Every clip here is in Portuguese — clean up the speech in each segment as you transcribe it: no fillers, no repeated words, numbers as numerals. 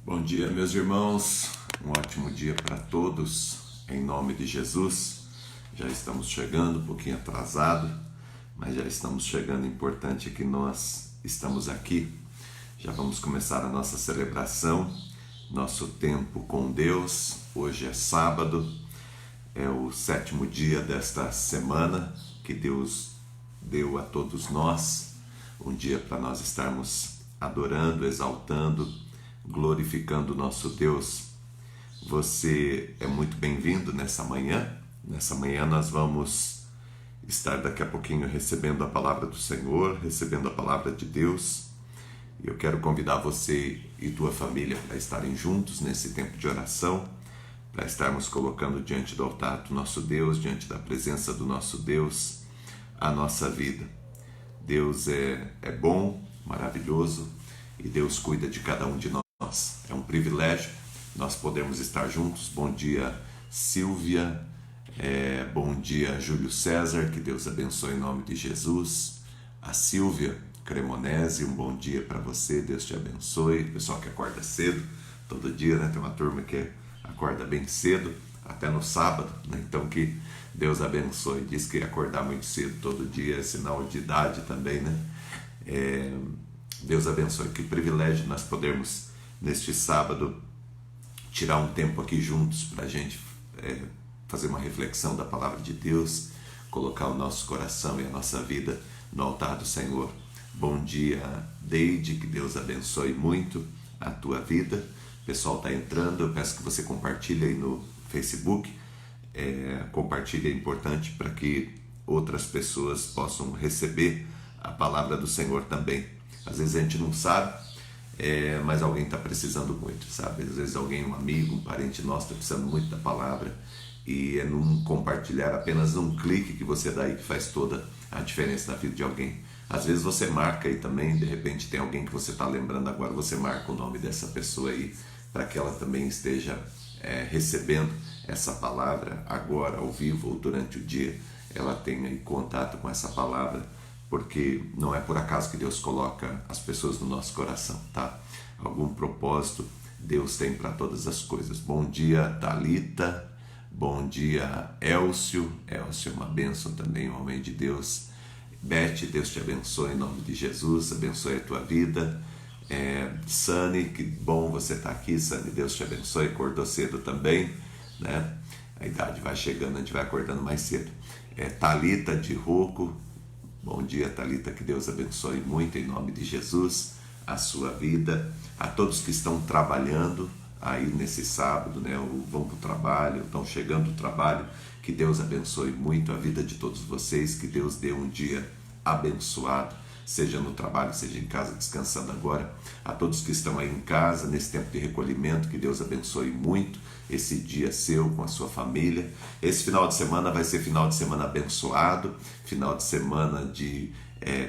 Bom dia, meus irmãos. Um ótimo dia para todos, em nome de Jesus. Já estamos chegando, um pouquinho atrasado, mas já estamos chegando. Importante que nós estamos aqui. Já vamos começar a nossa celebração, nosso tempo com Deus. Hoje é sábado, é o 7º dia desta semana que Deus deu a todos nós. Um dia para nós estarmos adorando, exaltando, glorificando o nosso Deus. Você é muito bem-vindo nessa manhã. Nessa manhã nós vamos estar daqui a pouquinho recebendo a palavra do Senhor, recebendo a palavra de Deus. E eu quero convidar você e tua família para estarem juntos nesse tempo de oração, para estarmos colocando diante do altar do nosso Deus, diante da presença do nosso Deus, a nossa vida. Deus é bom, maravilhoso, e Deus cuida de cada um de nós. É um privilégio nós podermos estar juntos. Bom dia, Silvia. Bom dia, Júlio César. Que Deus abençoe em nome de Jesus. A Silvia Cremonese, um bom dia para você. Deus te abençoe. O pessoal que acorda cedo todo dia, né? Tem uma turma que acorda bem cedo, até no sábado, né? Então que Deus abençoe. Diz que acordar muito cedo todo dia é sinal de idade também, né? Deus abençoe. Que privilégio nós podermos neste sábado tirar um tempo aqui juntos para a gente fazer uma reflexão da palavra de Deus, colocar o nosso coração e a nossa vida no altar do Senhor. Bom dia, Deide, que Deus abençoe muito a tua vida. O pessoal está entrando, eu peço que você compartilhe aí no Facebook. Compartilhe, é importante para que outras pessoas possam receber a palavra do Senhor também. Às vezes a gente não sabe, mas alguém está precisando muito, sabe? Às vezes alguém, um amigo, um parente nosso está precisando muito da palavra, e é num compartilhar, apenas num clique que você dá aí que faz toda a diferença na vida de alguém. Às vezes você marca aí também, de repente tem alguém que você está lembrando agora, você marca o nome dessa pessoa aí, para que ela também esteja recebendo essa palavra agora, ao vivo, ou durante o dia, ela tenha aí contato com essa palavra, porque não é por acaso que Deus coloca as pessoas no nosso coração, tá? Algum propósito Deus tem para todas as coisas. Bom dia, Thalita. Bom dia, Elcio. Elcio é uma bênção também, um homem de Deus. Beth, Deus te abençoe em nome de Jesus, abençoe a tua vida. Sani, que bom você estar aqui, Sani, Deus te abençoe. Acordou cedo também, né? A idade vai chegando, a gente vai acordando mais cedo. Thalita de Roco. Bom dia, Thalita, que Deus abençoe muito em nome de Jesus a sua vida. A todos que estão trabalhando aí nesse sábado, né, ou vão para o trabalho, estão chegando do trabalho, que Deus abençoe muito a vida de todos vocês, que Deus dê um dia abençoado, seja no trabalho, seja em casa, descansando agora. A todos que estão aí em casa, nesse tempo de recolhimento, que Deus abençoe muito esse dia seu com a sua família. Esse final de semana vai ser final de semana abençoado, final de semana de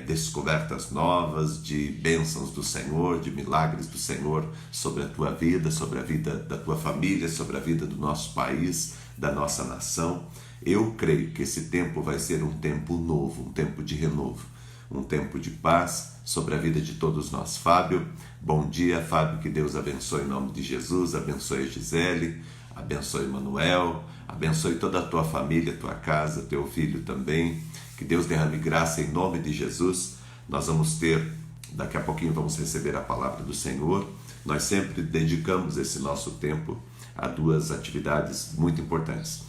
descobertas novas, de bênçãos do Senhor, de milagres do Senhor sobre a tua vida, sobre a vida da tua família, sobre a vida do nosso país, da nossa nação. Eu creio que esse tempo vai ser um tempo novo, um tempo de renovo, um tempo de paz sobre a vida de todos nós. Fábio, bom dia, Fábio, que Deus abençoe em nome de Jesus, abençoe a Gisele, abençoe Manuel, abençoe toda a tua família, tua casa, teu filho também, que Deus derrame graça em nome de Jesus. Nós vamos ter, daqui a pouquinho vamos receber a palavra do Senhor. Nós sempre dedicamos esse nosso tempo a duas atividades muito importantes.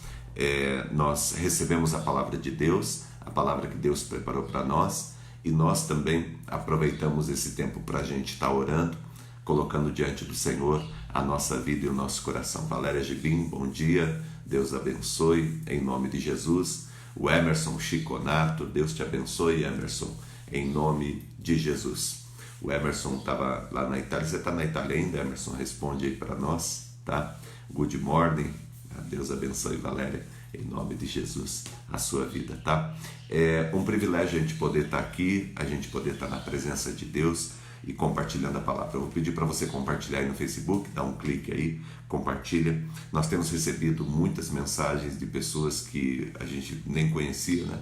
Nós recebemos a palavra de Deus, a palavra que Deus preparou para nós, e nós também aproveitamos esse tempo para a gente estar orando, colocando diante do Senhor a nossa vida e o nosso coração. Valéria Gibim, bom dia, Deus abençoe em nome de Jesus. O Emerson Chiconato, Deus te abençoe, Emerson, em nome de Jesus. O Emerson estava lá na Itália. Você está na Itália ainda, Emerson? Responde aí para nós, tá? Good morning, Deus abençoe, Valéria, em nome de Jesus, a sua vida, tá? É um privilégio a gente poder estar aqui, a gente poder estar na presença de Deus e compartilhando a palavra. Eu vou pedir para você compartilhar aí no Facebook, dá um clique aí, compartilha. Nós temos recebido muitas mensagens de pessoas que a gente nem conhecia, né?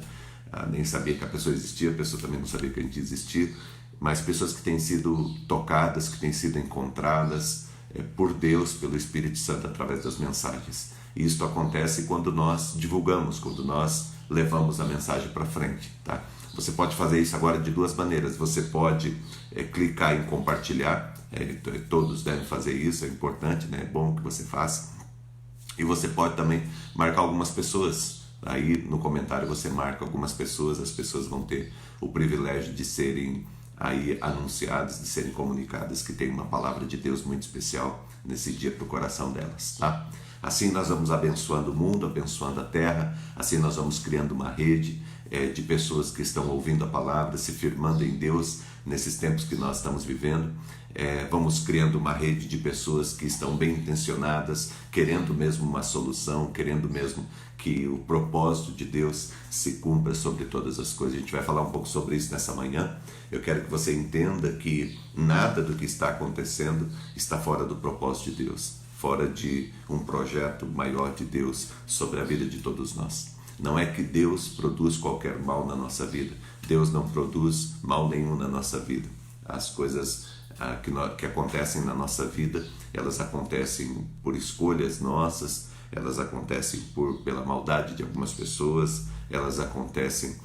Nem sabia que a pessoa existia, a pessoa também não sabia que a gente existia, mas pessoas que têm sido tocadas, que têm sido encontradas, por Deus, pelo Espírito Santo, através das mensagens. E isso acontece quando nós divulgamos, quando nós levamos a mensagem para frente, tá? Você pode fazer isso agora de duas maneiras. Você pode clicar em compartilhar, todos devem fazer isso, é importante, né? É bom que você faça. E você pode também marcar algumas pessoas. Aí no comentário você marca algumas pessoas, as pessoas vão ter o privilégio de serem aí anunciadas, de serem comunicadas que tem uma palavra de Deus muito especial nesse dia para o coração delas, tá? Assim nós vamos abençoando o mundo, abençoando a terra, assim nós vamos criando uma rede de pessoas que estão ouvindo a palavra, se firmando em Deus nesses tempos que nós estamos vivendo. Vamos criando uma rede de pessoas que estão bem intencionadas, querendo mesmo uma solução, querendo mesmo que o propósito de Deus se cumpra sobre todas as coisas. A gente vai falar um pouco sobre isso nessa manhã. Eu quero que você entenda que nada do que está acontecendo está fora do propósito de Deus, fora de um projeto maior de Deus sobre a vida de todos nós. Não é que Deus produz qualquer mal na nossa vida. Deus não produz mal nenhum na nossa vida. As coisas que acontecem na nossa vida, elas acontecem por escolhas nossas, elas acontecem pela maldade de algumas pessoas, elas acontecem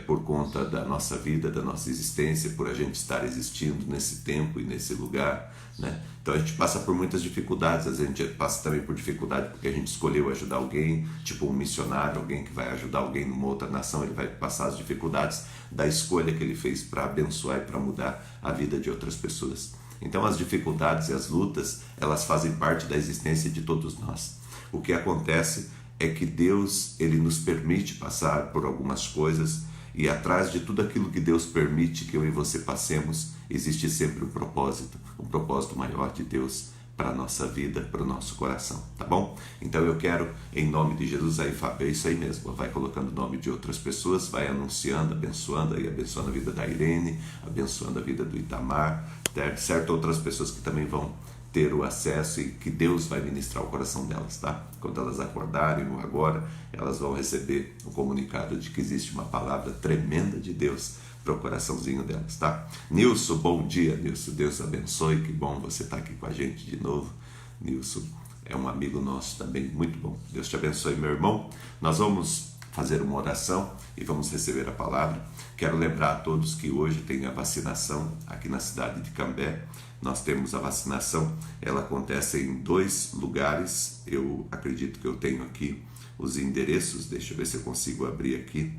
por conta da nossa vida, da nossa existência, por a gente estar existindo nesse tempo e nesse lugar, né? Então a gente passa por muitas dificuldades, às vezes a gente passa também por dificuldade porque a gente escolheu ajudar alguém, tipo um missionário, alguém que vai ajudar alguém numa outra nação, ele vai passar as dificuldades da escolha que ele fez para abençoar e para mudar a vida de outras pessoas. Então as dificuldades e as lutas, elas fazem parte da existência de todos nós. O que acontece é que Deus, ele nos permite passar por algumas coisas, e atrás de tudo aquilo que Deus permite que eu e você passemos, existe sempre um propósito maior de Deus para a nossa vida, para o nosso coração, tá bom? Então eu quero, em nome de Jesus, aí Fábio, é isso aí mesmo, vai colocando o nome de outras pessoas, vai anunciando, abençoando a vida da Irene, abençoando a vida do Itamar, certo? Outras pessoas que também vão ter o acesso e que Deus vai ministrar o coração delas, tá? Quando elas acordarem ou agora, elas vão receber um comunicado de que existe uma palavra tremenda de Deus para o coraçãozinho delas, tá? Nilson, bom dia, Nilson, Deus abençoe, que bom você estar aqui com a gente de novo. Nilson é um amigo nosso também, muito bom. Deus te abençoe, meu irmão. Nós vamos fazer uma oração e vamos receber a palavra. Quero lembrar a todos que hoje tem a vacinação aqui na cidade de Cambé. Nós temos a vacinação, ela acontece em 2 lugares. Eu acredito que eu tenho aqui os endereços, deixa eu ver se eu consigo abrir aqui.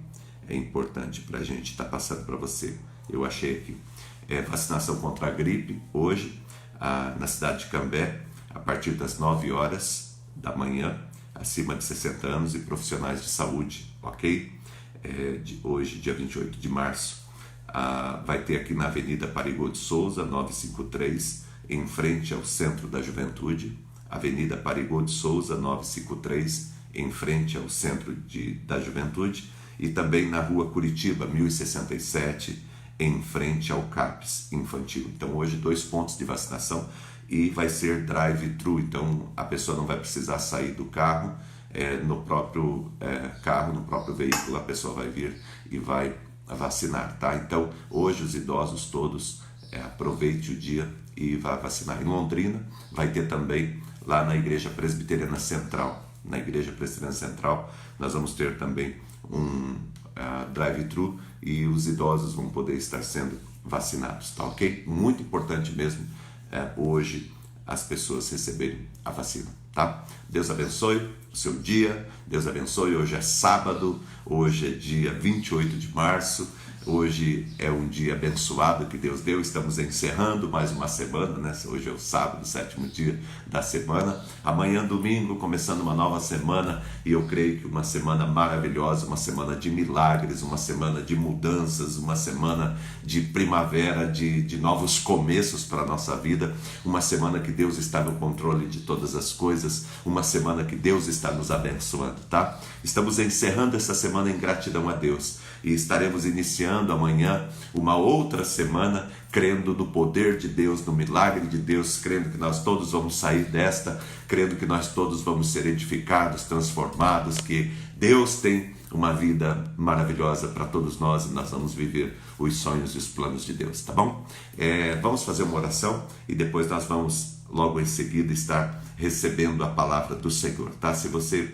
É importante para a gente estar passando para você. Eu achei aqui. Vacinação contra a gripe, hoje, na cidade de Cambé, a partir das 9 horas da manhã, acima de 60 anos e profissionais de saúde, ok? Hoje, dia 28 de março, vai ter aqui na Avenida Parigot de Souza, 953, em frente ao Centro da Juventude. Avenida Parigot de Souza, 953, em frente ao Centro da Juventude. E também na Rua Curitiba, 1067, em frente ao CAPS Infantil. Então hoje 2 pontos de vacinação e vai ser drive-thru, então a pessoa não vai precisar sair do carro, no próprio carro, no próprio veículo, a pessoa vai vir e vai vacinar, tá? Então hoje os idosos todos, aproveite o dia e vá vacinar. Em Londrina vai ter também lá na Igreja Presbiteriana Central. Na Igreja Presbiteriana Central nós vamos ter também um drive-thru e os idosos vão poder estar sendo vacinados, tá ok? Muito importante mesmo hoje as pessoas receberem a vacina, tá? Deus abençoe o seu dia, Deus abençoe, hoje é sábado, hoje é dia 28 de março, hoje é um dia abençoado que Deus deu, estamos encerrando mais uma semana, né? Hoje é o sábado, 7º dia da semana, amanhã domingo, começando uma nova semana, e eu creio que uma semana maravilhosa, uma semana de milagres, uma semana de mudanças, uma semana de primavera, de novos começos para a nossa vida, uma semana que Deus está no controle de todas as coisas, uma semana que Deus está nos abençoando, tá? Estamos encerrando essa semana em gratidão a Deus e estaremos iniciando amanhã uma outra semana crendo no poder de Deus, no milagre de Deus, crendo que nós todos vamos sair desta, crendo que nós todos vamos ser edificados, transformados, que Deus tem uma vida maravilhosa para todos nós e nós vamos viver os sonhos e os planos de Deus, tá bom? Vamos fazer uma oração e depois nós vamos logo em seguida estar recebendo a palavra do Senhor, tá? Se você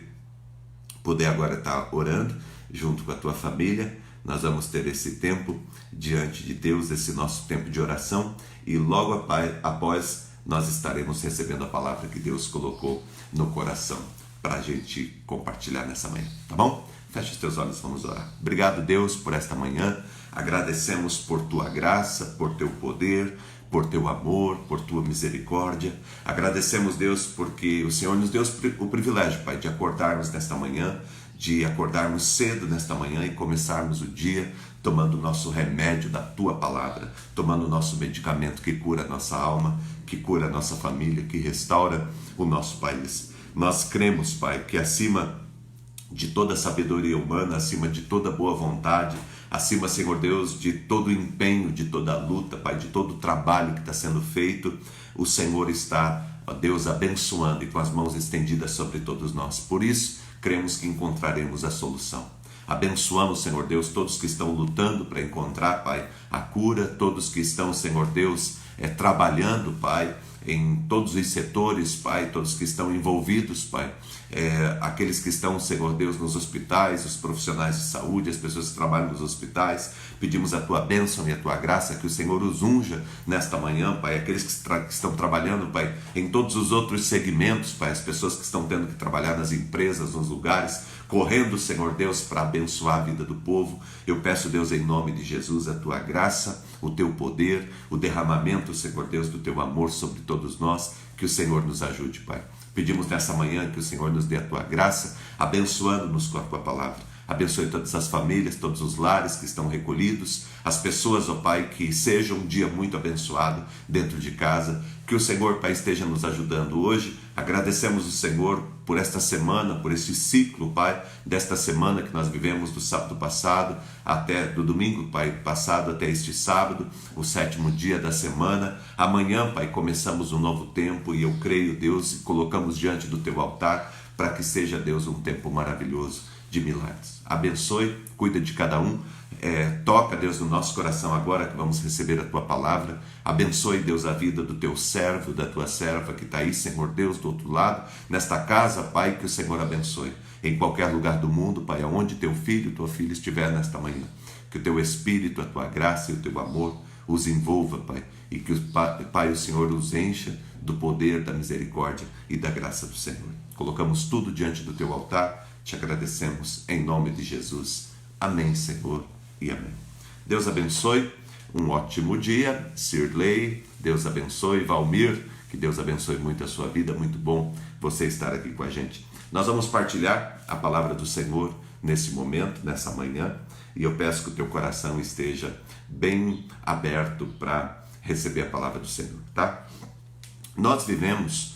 puder agora estar orando junto com a tua família, nós vamos ter esse tempo diante de Deus, esse nosso tempo de oração, e logo após nós estaremos recebendo a palavra que Deus colocou no coração para a gente compartilhar nessa manhã, tá bom? Feche os teus olhos, vamos orar. Obrigado, Deus, por esta manhã. Agradecemos por tua graça, por teu poder, por teu amor, por tua misericórdia. Agradecemos, Deus, porque o Senhor nos deu o privilégio, Pai, de acordarmos nesta manhã, de acordarmos cedo nesta manhã e começarmos o dia tomando o nosso remédio da tua palavra, tomando o nosso medicamento que cura a nossa alma, que cura a nossa família, que restaura o nosso país. Nós cremos, Pai, que acima de toda sabedoria humana, acima de toda boa vontade, acima, Senhor Deus, de todo empenho, de toda luta, Pai, de todo trabalho que está sendo feito, o Senhor está, ó Deus, abençoando e com as mãos estendidas sobre todos nós. Por isso, cremos que encontraremos a solução. Abençoamos, Senhor Deus, todos que estão lutando para encontrar, Pai, a cura, todos que estão, Senhor Deus, trabalhando, Pai, em todos os setores, Pai, todos que estão envolvidos, Pai, aqueles que estão, Senhor Deus, nos hospitais, os profissionais de saúde, as pessoas que trabalham nos hospitais, pedimos a Tua bênção e a Tua graça, que o Senhor os unja nesta manhã, Pai, aqueles que estão trabalhando, Pai, em todos os outros segmentos, Pai, as pessoas que estão tendo que trabalhar nas empresas, nos lugares, correndo, Senhor Deus, para abençoar a vida do povo. Eu peço, Deus, em nome de Jesus, a Tua graça, o Teu poder, o derramamento, Senhor Deus, do Teu amor sobre todos nós, que o Senhor nos ajude, Pai. Pedimos nessa manhã que o Senhor nos dê a Tua graça, abençoando-nos com a Tua palavra. Abençoe todas as famílias, todos os lares que estão recolhidos, as pessoas, ó Pai, que seja um dia muito abençoado dentro de casa, que o Senhor, Pai, esteja nos ajudando hoje. Agradecemos o Senhor por esta semana, por este ciclo, Pai, desta semana que nós vivemos do sábado passado até do domingo, Pai, passado até este sábado, o 7º dia da semana. Amanhã, Pai, começamos um novo tempo e eu creio, Deus, e colocamos diante do Teu altar para que seja, Deus, um tempo maravilhoso de milagres. Abençoe, cuida de cada um, toca, Deus, no nosso coração agora que vamos receber a Tua palavra. Abençoe, Deus, a vida do Teu servo, da Tua serva que está aí, Senhor Deus, do outro lado, nesta casa, Pai, que o Senhor abençoe. Em qualquer lugar do mundo, Pai, aonde Teu filho, Tua filha estiver nesta manhã, que o Teu Espírito, a Tua graça e o Teu amor os envolva, Pai, e que, Pai, o Senhor os encha do poder, da misericórdia e da graça do Senhor. Colocamos tudo diante do Teu altar, te agradecemos em nome de Jesus. Amém, Senhor, e amém. Deus abençoe, um ótimo dia. Sirley, Deus abençoe. Valmir, que Deus abençoe muito a sua vida, muito bom você estar aqui com a gente. Nós vamos partilhar a palavra do Senhor nesse momento, nessa manhã, e eu peço que o teu coração esteja bem aberto para receber a palavra do Senhor, tá? Nós vivemos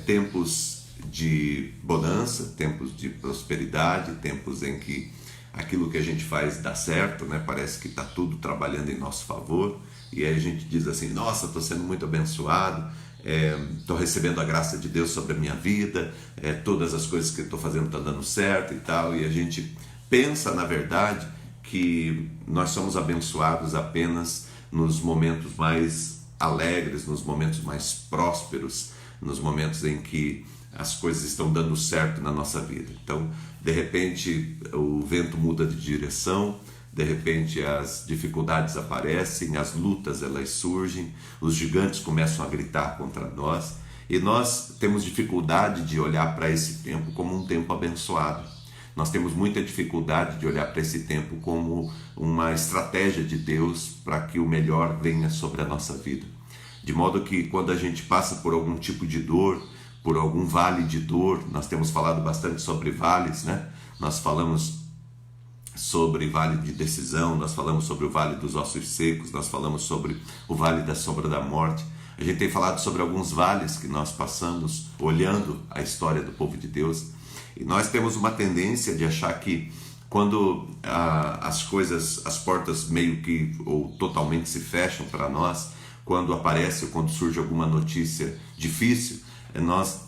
tempos de bonança, tempos de prosperidade, tempos em que aquilo que a gente faz dá certo, né? Parece que está tudo trabalhando em nosso favor, e aí a gente diz assim, nossa, estou sendo muito abençoado, estou recebendo a graça de Deus sobre a minha vida, todas as coisas que estou fazendo estão dando certo e tal, e a gente pensa, na verdade, que nós somos abençoados apenas nos momentos mais alegres, nos momentos mais prósperos, nos momentos em que as coisas estão dando certo na nossa vida. Então, de repente, o vento muda de direção, de repente as dificuldades aparecem, as lutas elas surgem, os gigantes começam a gritar contra nós, e nós temos dificuldade de olhar para esse tempo como um tempo abençoado. Nós temos muita dificuldade de olhar para esse tempo como uma estratégia de Deus para que o melhor venha sobre a nossa vida. De modo que quando a gente passa por algum tipo de dor, por algum vale de dor, nós temos falado bastante sobre vales, né? Nós falamos sobre vale de decisão, nós falamos sobre o vale dos ossos secos, nós falamos sobre o vale da sombra da morte. A gente tem falado sobre alguns vales que nós passamos olhando a história do povo de Deus, e nós temos uma tendência de achar que quando as coisas, as portas meio que ou totalmente se fecham para nós, quando aparece ou quando surge alguma notícia difícil, nós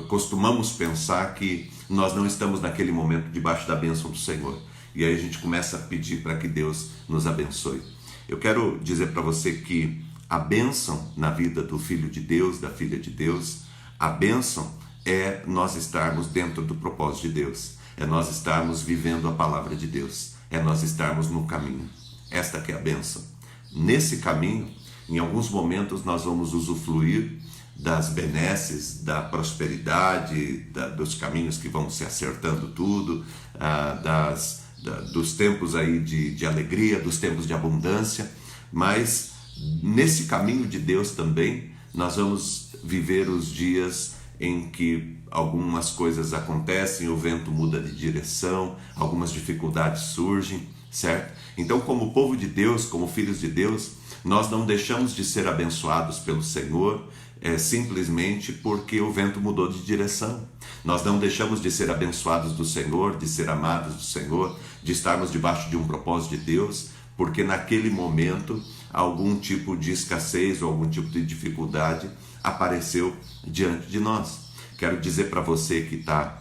costumamos pensar que nós não estamos naquele momento debaixo da bênção do Senhor. E aí a gente começa a pedir para que Deus nos abençoe. Eu quero dizer para você que A bênção na vida do Filho de Deus, da Filha de Deus, a bênção é nós estarmos dentro do propósito de Deus, é nós estarmos vivendo a palavra de Deus, é nós estarmos no caminho. Esta que é a bênção. Nesse caminho, em alguns momentos nós vamos usufruir das benesses, da prosperidade, dos caminhos que vão se acertando tudo, dos tempos aí de alegria, dos tempos de abundância, mas nesse caminho de Deus também nós vamos viver os dias em que algumas coisas acontecem, o vento muda de direção, algumas dificuldades surgem, certo? Então, como povo de Deus, como filhos de Deus, nós não deixamos de ser abençoados pelo Senhor simplesmente porque o vento mudou de direção. Nós não deixamos de ser abençoados do Senhor, de ser amados do Senhor, de estarmos debaixo de um propósito de Deus, porque naquele momento algum tipo de escassez ou algum tipo de dificuldade apareceu diante de nós. Quero dizer para você que está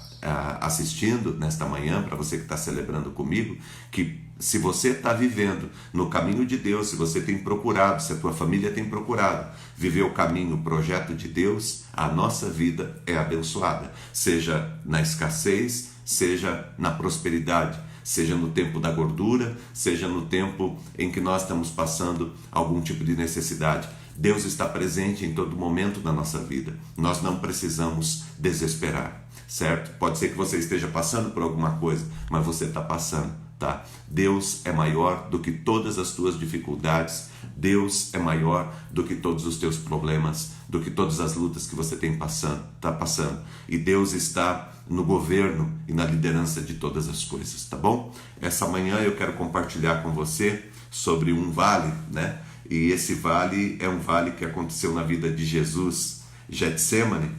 assistindo nesta manhã, para você que está celebrando comigo, que se você está vivendo no caminho de Deus, se você tem procurado, se a tua família tem procurado viver o caminho, o projeto de Deus, a nossa vida é abençoada, seja na escassez, seja na prosperidade, seja no tempo da gordura, seja no tempo em que nós estamos passando algum tipo de necessidade. Deus está presente em todo momento da nossa vida. Nós não precisamos desesperar, certo? Pode ser que você esteja passando por alguma coisa, mas você está passando, tá? Deus é maior do que todas as tuas dificuldades. Deus é maior do que todos os teus problemas, do que todas as lutas que você está passando. E Deus está no governo e na liderança de todas as coisas, tá bom? Essa manhã eu quero compartilhar com você sobre um vale, né? E esse vale é um vale que aconteceu na vida de Jesus. Getsemane,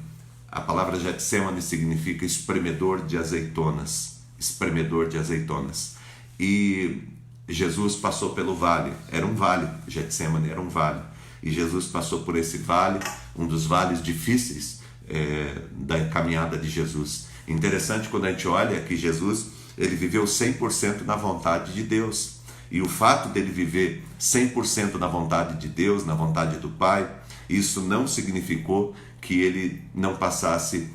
a palavra Getsemane significa espremedor de azeitonas. Espremedor de azeitonas. E Jesus passou pelo vale. Era um vale, Getsemane era um vale. E Jesus passou por esse vale, um dos vales difíceis da caminhada de Jesus. Interessante quando a gente olha que Jesus, ele viveu 100% na vontade de Deus. E o fato dele viver 100% na vontade de Deus, na vontade do Pai, isso não significou que ele não passasse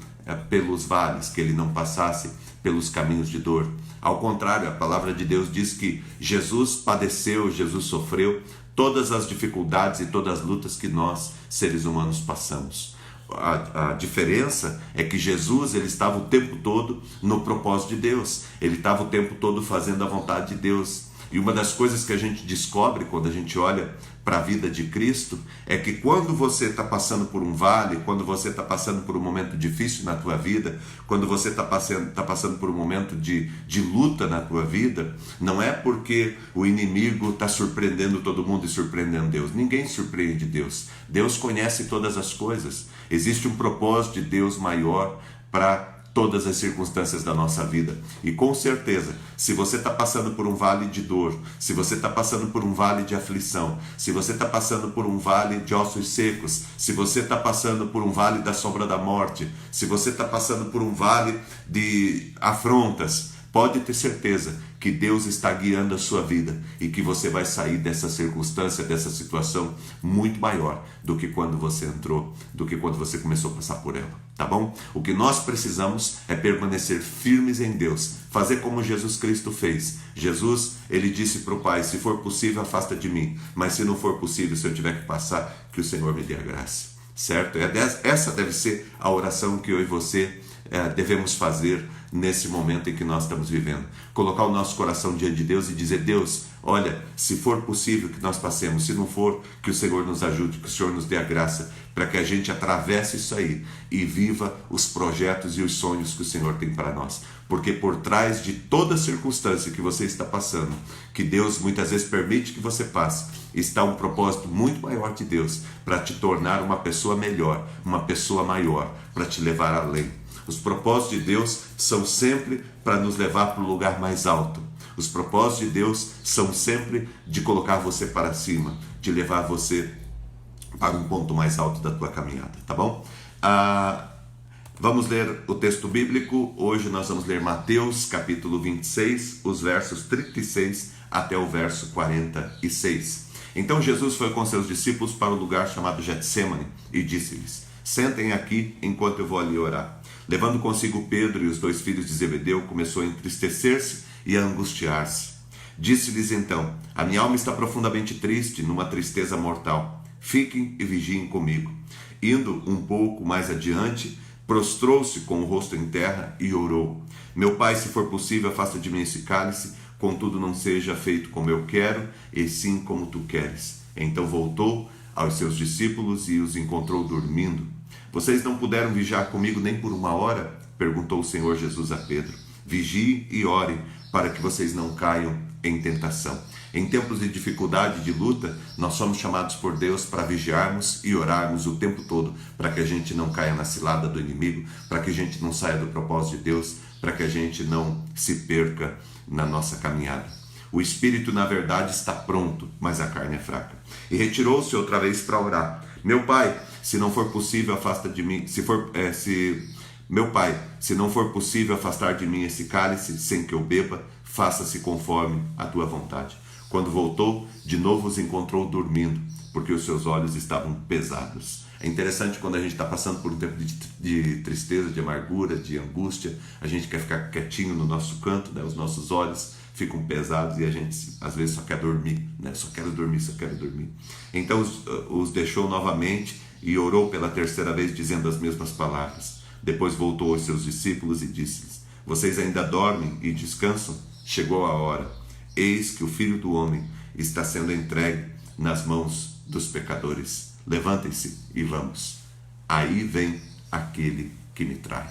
pelos vales, que ele não passasse pelos caminhos de dor. Ao contrário, a palavra de Deus diz que Jesus padeceu, Jesus sofreu todas as dificuldades e todas as lutas que nós, seres humanos, passamos. A diferença é que Jesus, ele estava o tempo todo no propósito de Deus. Ele estava o tempo todo fazendo a vontade de Deus. E uma das coisas que a gente descobre quando a gente olha para a vida de Cristo é que quando você está passando por um vale, quando você está passando por um momento difícil na tua vida, quando você está passando por um momento de luta na tua vida, não é porque o inimigo está surpreendendo todo mundo e surpreendendo Deus. Ninguém surpreende Deus. Deus conhece todas as coisas. Existe um propósito de Deus maior para todas as circunstâncias da nossa vida. E com certeza, se você está passando por um vale de dor, se você está passando por um vale de aflição, se você está passando por um vale de ossos secos, se você está passando por um vale da sombra da morte, se você está passando por um vale de afrontas, pode ter certeza que Deus está guiando a sua vida e que você vai sair dessa circunstância, dessa situação muito maior do que quando você entrou, do que quando você começou a passar por ela, tá bom? O que nós precisamos é permanecer firmes em Deus, fazer como Jesus Cristo fez. Jesus, ele disse para o Pai, se for possível, afasta de mim, mas se não for possível, se eu tiver que passar, que o Senhor me dê a graça, certo? Essa deve ser a oração que eu e você devemos fazer nesse momento em que nós estamos vivendo. Colocar o nosso coração diante de Deus e dizer: Deus, olha, se for possível que nós passemos, se não for, que o Senhor nos ajude, que o Senhor nos dê a graça, para que a gente atravesse isso aí e viva os projetos e os sonhos que o Senhor tem para nós. Porque por trás de toda circunstância que você está passando, que Deus muitas vezes permite que você passe, está um propósito muito maior de Deus, para te tornar uma pessoa melhor, uma pessoa maior, para te levar além. Os propósitos de Deus são sempre para nos levar para o lugar mais alto. Os propósitos de Deus são sempre de colocar você para cima, de levar você para um ponto mais alto da tua caminhada, tá bom? Vamos ler o texto bíblico. Hoje nós vamos ler Mateus capítulo 26, os versos 36 até o verso 46. Então Jesus foi com seus discípulos para o lugar chamado Getsêmani e disse-lhes: sentem aqui enquanto eu vou ali orar. Levando consigo Pedro e os 2 filhos de Zebedeu, começou a entristecer-se e a angustiar-se. Disse-lhes então: a minha alma está profundamente triste, numa tristeza mortal. Fiquem e vigiem comigo. Indo um pouco mais adiante, prostrou-se com o rosto em terra e orou: meu Pai, se for possível, afasta de mim esse cálice, contudo não seja feito como eu quero, e sim como tu queres. Então voltou aos seus discípulos e os encontrou dormindo. Vocês não puderam vigiar comigo nem por 1 hora? Perguntou o Senhor Jesus a Pedro. Vigie e ore, para que vocês não caiam em tentação. Em tempos de dificuldade, de luta, nós somos chamados por Deus para vigiarmos e orarmos o tempo todo, para que a gente não caia na cilada do inimigo, para que a gente não saia do propósito de Deus, para que a gente não se perca na nossa caminhada. O espírito, na verdade, está pronto, mas a carne é fraca. E retirou-se outra vez para orar. Meu Pai, se não for possível, afasta de mim. Meu Pai, se não for possível afastar de mim esse cálice sem que eu beba, faça-se conforme a tua vontade. Quando voltou, de novo os encontrou dormindo, porque os seus olhos estavam pesados. É interessante quando a gente está passando por um tempo de tristeza, de amargura, de angústia, a gente quer ficar quietinho no nosso canto, né? Os nossos olhos ficam pesados e a gente às vezes só quer dormir, né? Só quero dormir. Então os deixou novamente e orou pela 3ª vez, dizendo as mesmas palavras. Depois voltou aos seus discípulos e disse-lhes: vocês ainda dormem e descansam? Chegou a hora. Eis que o Filho do Homem está sendo entregue nas mãos dos pecadores. Levantem-se e vamos. Aí vem aquele que me trai.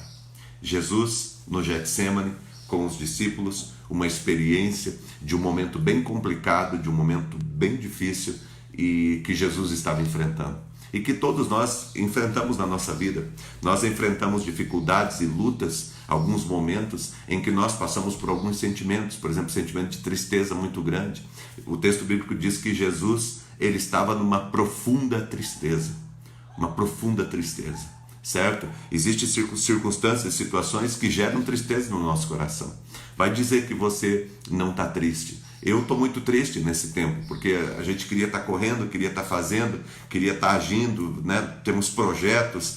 Jesus, no Getsêmani, com os discípulos, uma experiência de um momento bem complicado, de um momento bem difícil e que Jesus estava enfrentando. E que todos nós enfrentamos na nossa vida. Nós enfrentamos dificuldades e lutas, alguns momentos em que nós passamos por alguns sentimentos, por exemplo, sentimento de tristeza muito grande. O texto bíblico diz que Jesus, ele estava numa profunda tristeza, certo? Existem circunstâncias, situações que geram tristeza no nosso coração. Vai dizer que você não está triste. Eu estou muito triste nesse tempo, porque a gente queria estar correndo, queria estar fazendo, queria estar agindo, né? Temos projetos,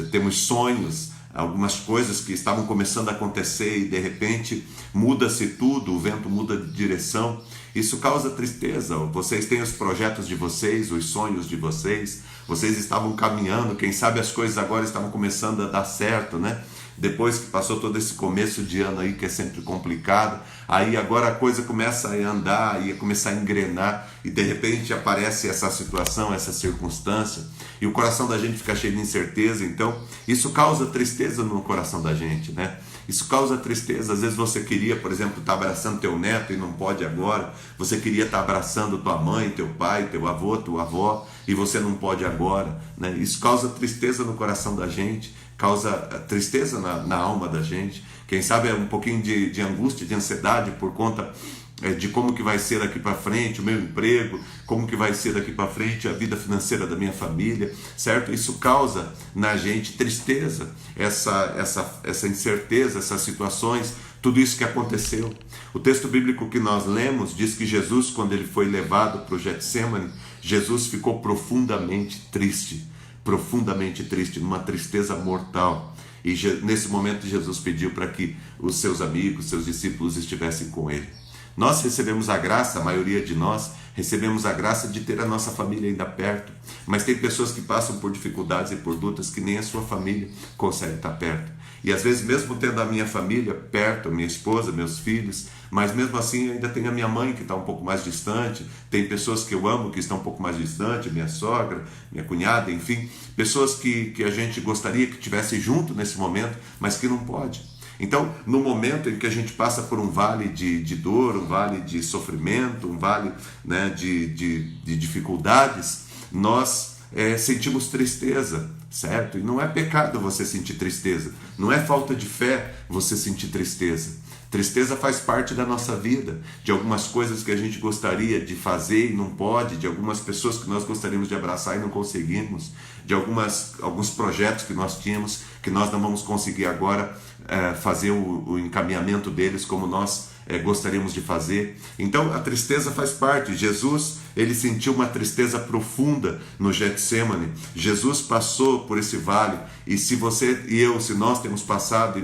temos sonhos, algumas coisas que estavam começando a acontecer e de repente muda-se tudo, o vento muda de direção. Isso causa tristeza. Vocês têm os projetos de vocês, os sonhos de vocês, vocês estavam caminhando, quem sabe as coisas agora estavam começando a dar certo, né? Depois que passou todo esse começo de ano aí que é sempre complicado, aí agora a coisa começa a andar, ia começar a engrenar e de repente aparece essa situação, essa circunstância e o coração da gente fica cheio de incerteza. Então isso causa tristeza no coração da gente, né? Isso causa tristeza. Às vezes você queria, por exemplo, estar abraçando teu neto e não pode agora. Você queria estar abraçando tua mãe, teu pai, teu avô, tua avó e você não pode agora, né? Isso causa tristeza no coração da gente, causa tristeza na alma da gente. Quem sabe é um pouquinho de angústia, de ansiedade por conta de como que vai ser daqui para frente o meu emprego, como que vai ser daqui para frente a vida financeira da minha família, certo? Isso causa na gente tristeza, essa incerteza, essas situações, tudo isso que aconteceu. O texto bíblico que nós lemos diz que Jesus, quando ele foi levado para o Getsêmani, Jesus ficou profundamente triste, numa tristeza mortal. E nesse momento Jesus pediu para que os seus amigos, seus discípulos estivessem com ele. Nós recebemos a graça, a maioria de nós recebemos a graça de ter a nossa família ainda perto, mas tem pessoas que passam por dificuldades e por lutas que nem a sua família consegue estar perto. E às vezes mesmo tendo a minha família perto, minha esposa, meus filhos, mas mesmo assim ainda tem a minha mãe que está um pouco mais distante, tem pessoas que eu amo que estão um pouco mais distante, minha sogra, minha cunhada, enfim, pessoas que a gente gostaria que estivesse junto nesse momento, mas que não pode. Então, no momento em que a gente passa por um vale de dor, um vale de sofrimento, um vale, né, de dificuldades, nós sentimos tristeza, certo? E não é pecado você sentir tristeza, não é falta de fé você sentir tristeza. Tristeza faz parte da nossa vida, de algumas coisas que a gente gostaria de fazer e não pode, de algumas pessoas que nós gostaríamos de abraçar e não conseguimos, de alguns projetos que nós tínhamos, que nós não vamos conseguir agora fazer o encaminhamento deles como nós gostaríamos de fazer. Então a tristeza faz parte. Jesus, ele sentiu uma tristeza profunda no Getsemane. Jesus passou por esse vale, e se você e eu, se nós temos passado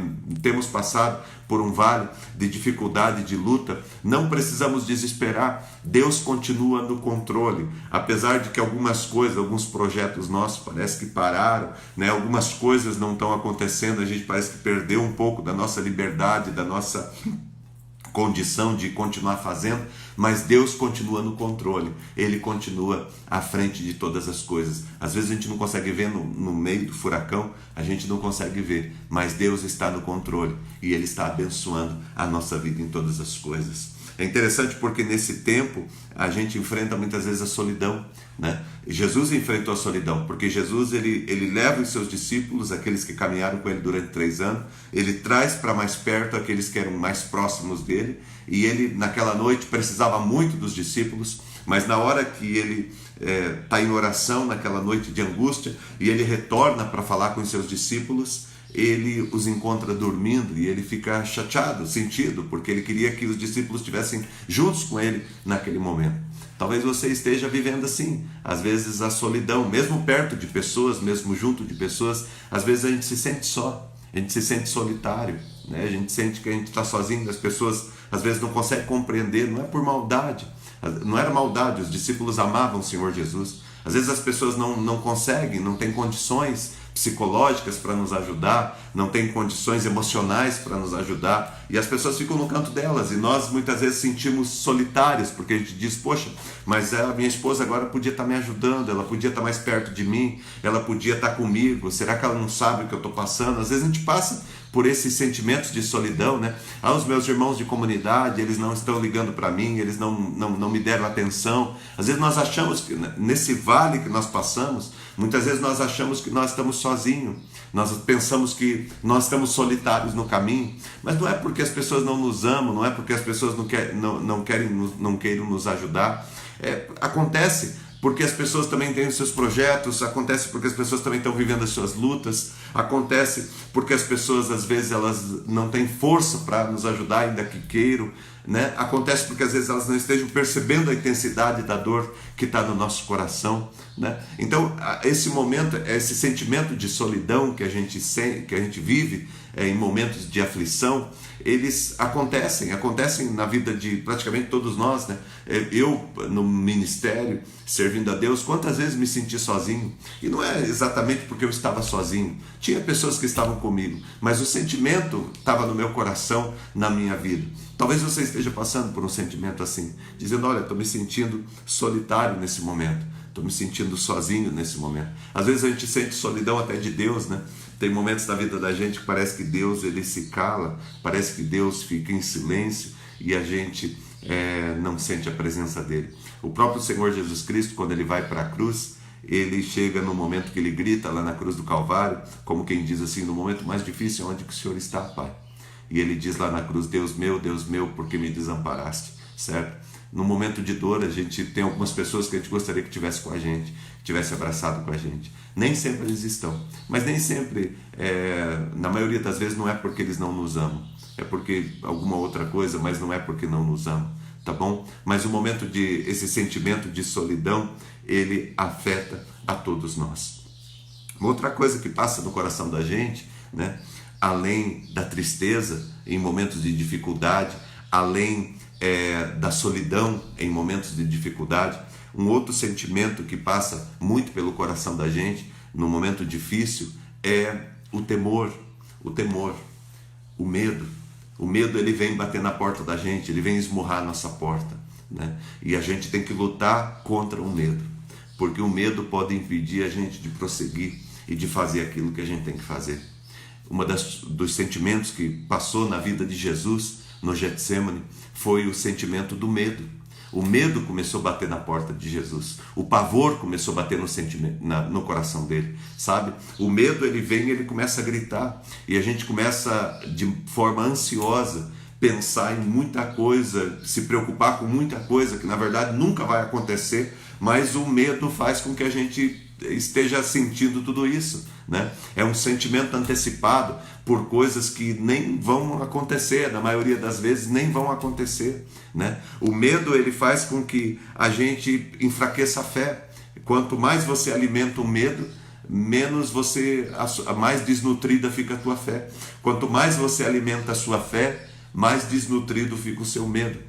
por um vale de dificuldade, de luta, não precisamos desesperar. Deus continua no controle, apesar de que algumas coisas, alguns projetos nossos parece que pararam, né? Algumas coisas não estão acontecendo, a gente parece que perdeu um pouco da nossa liberdade, da nossa condição de continuar fazendo, mas Deus continua no controle, Ele continua à frente de todas as coisas. Às vezes a gente não consegue ver no meio do furacão, a gente não consegue ver, mas Deus está no controle e Ele está abençoando a nossa vida em todas as coisas. É interessante porque nesse tempo a gente enfrenta muitas vezes a solidão, né? Jesus enfrentou a solidão, porque Jesus ele leva os seus discípulos, aqueles que caminharam com ele durante 3 anos, ele traz para mais perto aqueles que eram mais próximos dele, e ele naquela noite precisava muito dos discípulos, mas na hora que ele está em oração, naquela noite de angústia, e ele retorna para falar com os seus discípulos, ele os encontra dormindo e ele fica chateado, sentido, porque ele queria que os discípulos estivessem juntos com ele naquele momento. Talvez você esteja vivendo assim, às vezes a solidão, mesmo perto de pessoas, mesmo junto de pessoas, às vezes a gente se sente só, a gente se sente solitário, né? A gente sente que a gente está sozinho, as pessoas às vezes não conseguem compreender, não é por maldade, não era maldade, os discípulos amavam o Senhor Jesus. Às vezes as pessoas não conseguem, não têm condições psicológicas para nos ajudar, não têm condições emocionais para nos ajudar, e as pessoas ficam no canto delas, e nós muitas vezes sentimos solitários, porque a gente diz, poxa, mas a minha esposa agora podia estar me ajudando, ela podia estar mais perto de mim, ela podia estar comigo, será que ela não sabe o que eu estou passando? Às vezes a gente passa por esses sentimentos de solidão, né? Os meus irmãos de comunidade, eles não estão ligando para mim, eles não me deram atenção. Às vezes nós achamos que nesse vale que nós passamos, muitas vezes nós achamos que nós estamos sozinhos, nós pensamos que nós estamos solitários no caminho, mas não é porque as pessoas não nos amam, não é porque as pessoas não queiram nos ajudar. Acontece porque as pessoas também têm os seus projetos, acontece porque as pessoas também estão vivendo as suas lutas, acontece porque as pessoas às vezes elas não têm força para nos ajudar, ainda que queiram, né? Acontece porque às vezes elas não estejam percebendo a intensidade da dor que está no nosso coração, né? Então esse momento, esse sentimento de solidão que a gente vive em momentos de aflição, eles acontecem na vida de praticamente todos nós, né? Eu no ministério, servindo a Deus, quantas vezes me senti sozinho, e não é exatamente porque eu estava sozinho, tinha pessoas que estavam comigo, mas o sentimento estava no meu coração, na minha vida. Talvez você esteja passando por um sentimento assim, dizendo, olha, estou me sentindo solitário nesse momento, estou me sentindo sozinho nesse momento. Às vezes a gente sente solidão até de Deus, né? Tem momentos da vida da gente que parece que Deus ele se cala, parece que Deus fica em silêncio e a gente não sente a presença dele. O próprio Senhor Jesus Cristo, quando ele vai para a cruz, ele chega no momento que ele grita lá na cruz do Calvário, como quem diz assim, no momento mais difícil, onde que o Senhor está, Pai? E ele diz lá na cruz, Deus meu, por que me desamparaste? Certo? No momento de dor, a gente tem algumas pessoas que a gente gostaria que estivesse com a gente, que tivesse abraçado com a gente. Nem sempre eles estão, mas nem sempre, na maioria das vezes, não é porque eles não nos amam, é porque alguma outra coisa, mas não é porque não nos amam, tá bom? Mas o momento esse sentimento de solidão, ele afeta a todos nós. Uma outra coisa que passa no coração da gente, né? Além da tristeza em momentos de dificuldade, além da solidão em momentos de dificuldade, um outro sentimento que passa muito pelo coração da gente no momento difícil é o temor, o medo. O medo ele vem bater na porta da gente, ele vem esmurrar a nossa porta, né? E a gente tem que lutar contra o medo, porque o medo pode impedir a gente de prosseguir e de fazer aquilo que a gente tem que fazer. Dos sentimentos que passou na vida de Jesus no Getsemane foi o sentimento do medo. O medo começou a bater na porta de Jesus. O pavor começou a bater no coração dele, sabe? O medo ele vem e ele começa a gritar. E a gente começa de forma ansiosa pensar em muita coisa, se preocupar com muita coisa que na verdade nunca vai acontecer, mas o medo faz com que a gente esteja sentindo tudo isso, né? É um sentimento antecipado por coisas que nem vão acontecer, na maioria das vezes nem vão acontecer, né? O medo, ele faz com que a gente enfraqueça a fé. Quanto mais você alimenta o medo, menos mais desnutrida fica a tua fé. Quanto mais você alimenta a sua fé, mais desnutrido fica o seu medo.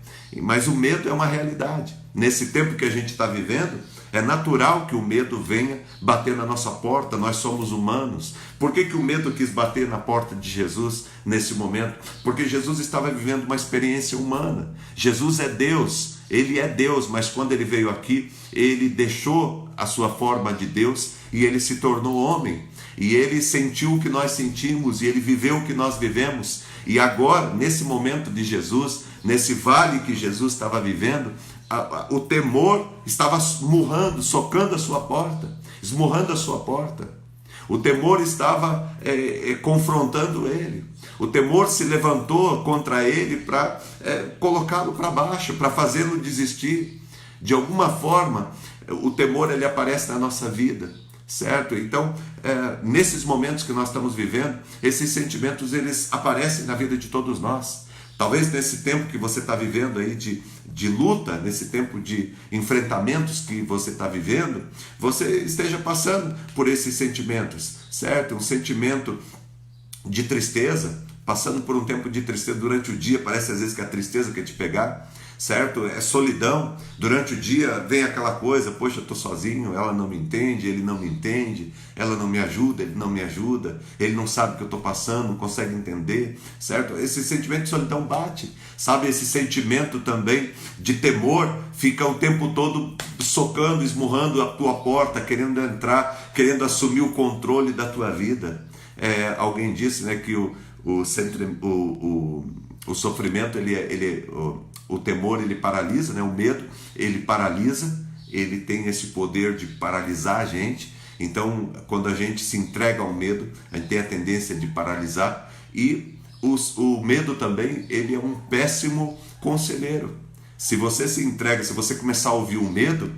Mas o medo é uma realidade. Nesse tempo que a gente está vivendo, é natural que o medo venha bater na nossa porta. Nós somos humanos. Por que o medo quis bater na porta de Jesus nesse momento? Porque Jesus estava vivendo uma experiência humana. Jesus é Deus, ele é Deus, mas quando ele veio aqui, ele deixou a sua forma de Deus e ele se tornou homem. E ele sentiu o que nós sentimos e ele viveu o que nós vivemos. E agora, nesse momento de Jesus, nesse vale que Jesus estava vivendo, o temor estava esmurrando, socando a sua porta, esmurrando a sua porta. O temor estava confrontando ele. O temor se levantou contra ele para colocá-lo para baixo, para fazê-lo desistir. De alguma forma, o temor, ele aparece na nossa vida, certo? Então, nesses momentos que nós estamos vivendo, esses sentimentos, eles aparecem na vida de todos nós. Talvez nesse tempo que você está vivendo aí de luta, nesse tempo de enfrentamentos que você está vivendo, você esteja passando por esses sentimentos, certo? Um sentimento de tristeza, passando por um tempo de tristeza durante o dia, parece às vezes que a tristeza quer te pegar, certo? É solidão. Durante o dia vem aquela coisa, poxa, eu estou sozinho, ela não me entende, ele não me entende, ela não me ajuda, ele não me ajuda, ele não sabe o que eu estou passando, não consegue entender, certo? Esse sentimento de solidão bate, sabe? Esse sentimento também de temor fica o tempo todo socando, esmurrando a tua porta, querendo entrar, querendo assumir o controle da tua vida. Alguém disse, né, que o sofrimento, o temor, ele paralisa, né? O medo, ele paralisa, ele tem esse poder de paralisar a gente. Então, quando a gente se entrega ao medo, a gente tem a tendência de paralisar. E o medo também, ele é um péssimo conselheiro. Se você se entrega, se você começar a ouvir o medo,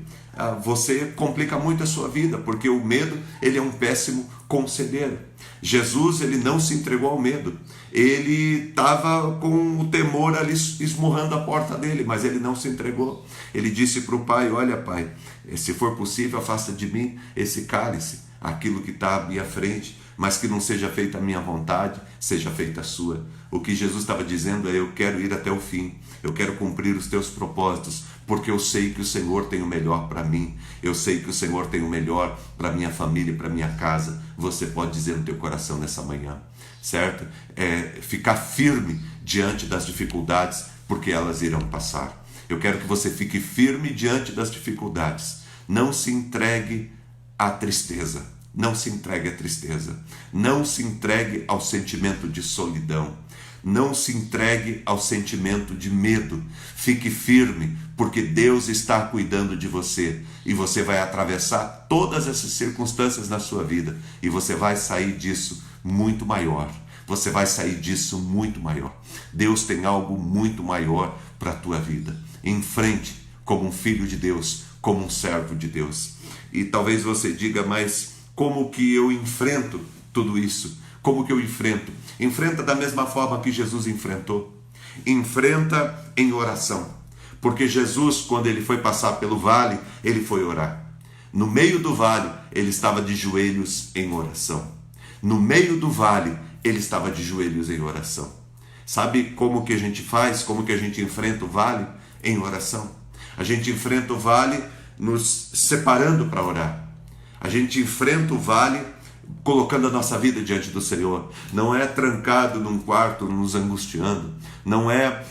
você complica muito a sua vida, porque o medo, ele é um péssimo conselheiro. Jesus, ele não se entregou ao medo, ele estava com o temor ali esmurrando a porta dele, mas ele não se entregou. Ele disse para o pai: olha, pai, se for possível, afasta de mim esse cálice, aquilo que está à minha frente, mas que não seja feita a minha vontade, seja feita a sua. O que Jesus estava dizendo é: eu quero ir até o fim, eu quero cumprir os teus propósitos, porque eu sei que o Senhor tem o melhor para mim, eu sei que o Senhor tem o melhor para minha família e para minha casa. Você pode dizer no teu coração nessa manhã, certo? Ficar firme diante das dificuldades, porque elas irão passar. Eu quero que você fique firme diante das dificuldades. Não se entregue à tristeza. Não se entregue à tristeza. Não se entregue ao sentimento de solidão. Não se entregue ao sentimento de medo. Fique firme, porque Deus está cuidando de você. E você vai atravessar todas essas circunstâncias na sua vida. E você vai sair disso muito maior. Você vai sair disso muito maior. Deus tem algo muito maior para a tua vida. Em frente, como um filho de Deus, como um servo de Deus. E talvez você diga: mas como que eu enfrento tudo isso? Como que eu enfrento? Enfrenta da mesma forma que Jesus enfrentou. Enfrenta em oração. Porque Jesus, quando ele foi passar pelo vale, ele foi orar. No meio do vale, ele estava de joelhos em oração. No meio do vale, ele estava de joelhos em oração. Sabe como que a gente faz? Como que a gente enfrenta o vale? Em oração. A gente enfrenta o vale nos separando para orar. A gente enfrenta o vale colocando a nossa vida diante do Senhor. Não é trancado num quarto nos angustiando. Não é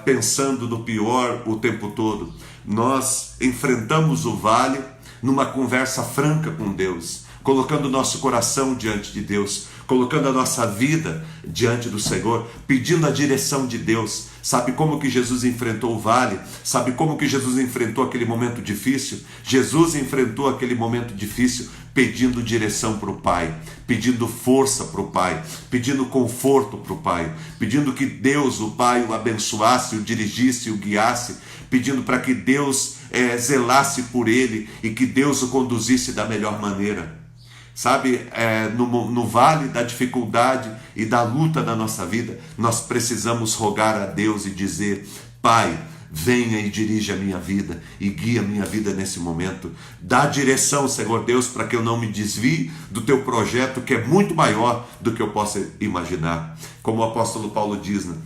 pensando no pior o tempo todo. Nós enfrentamos o vale numa conversa franca com Deus, colocando o nosso coração diante de Deus, colocando a nossa vida diante do Senhor, pedindo a direção de Deus. Sabe como que Jesus enfrentou o vale? Sabe como que Jesus enfrentou aquele momento difícil? Jesus enfrentou aquele momento difícil pedindo direção para o Pai, pedindo força para o Pai, pedindo conforto para o Pai, pedindo que Deus, o Pai, o abençoasse, o dirigisse, o guiasse, pedindo para que Deus zelasse por ele e que Deus o conduzisse da melhor maneira. Sabe, no vale da dificuldade e da luta da nossa vida, nós precisamos rogar a Deus e dizer: Pai, venha e dirija a minha vida e guia a minha vida nesse momento. Dá direção, Senhor Deus, para que eu não me desvie do teu projeto, que é muito maior do que eu possa imaginar. Como o apóstolo Paulo diz, né?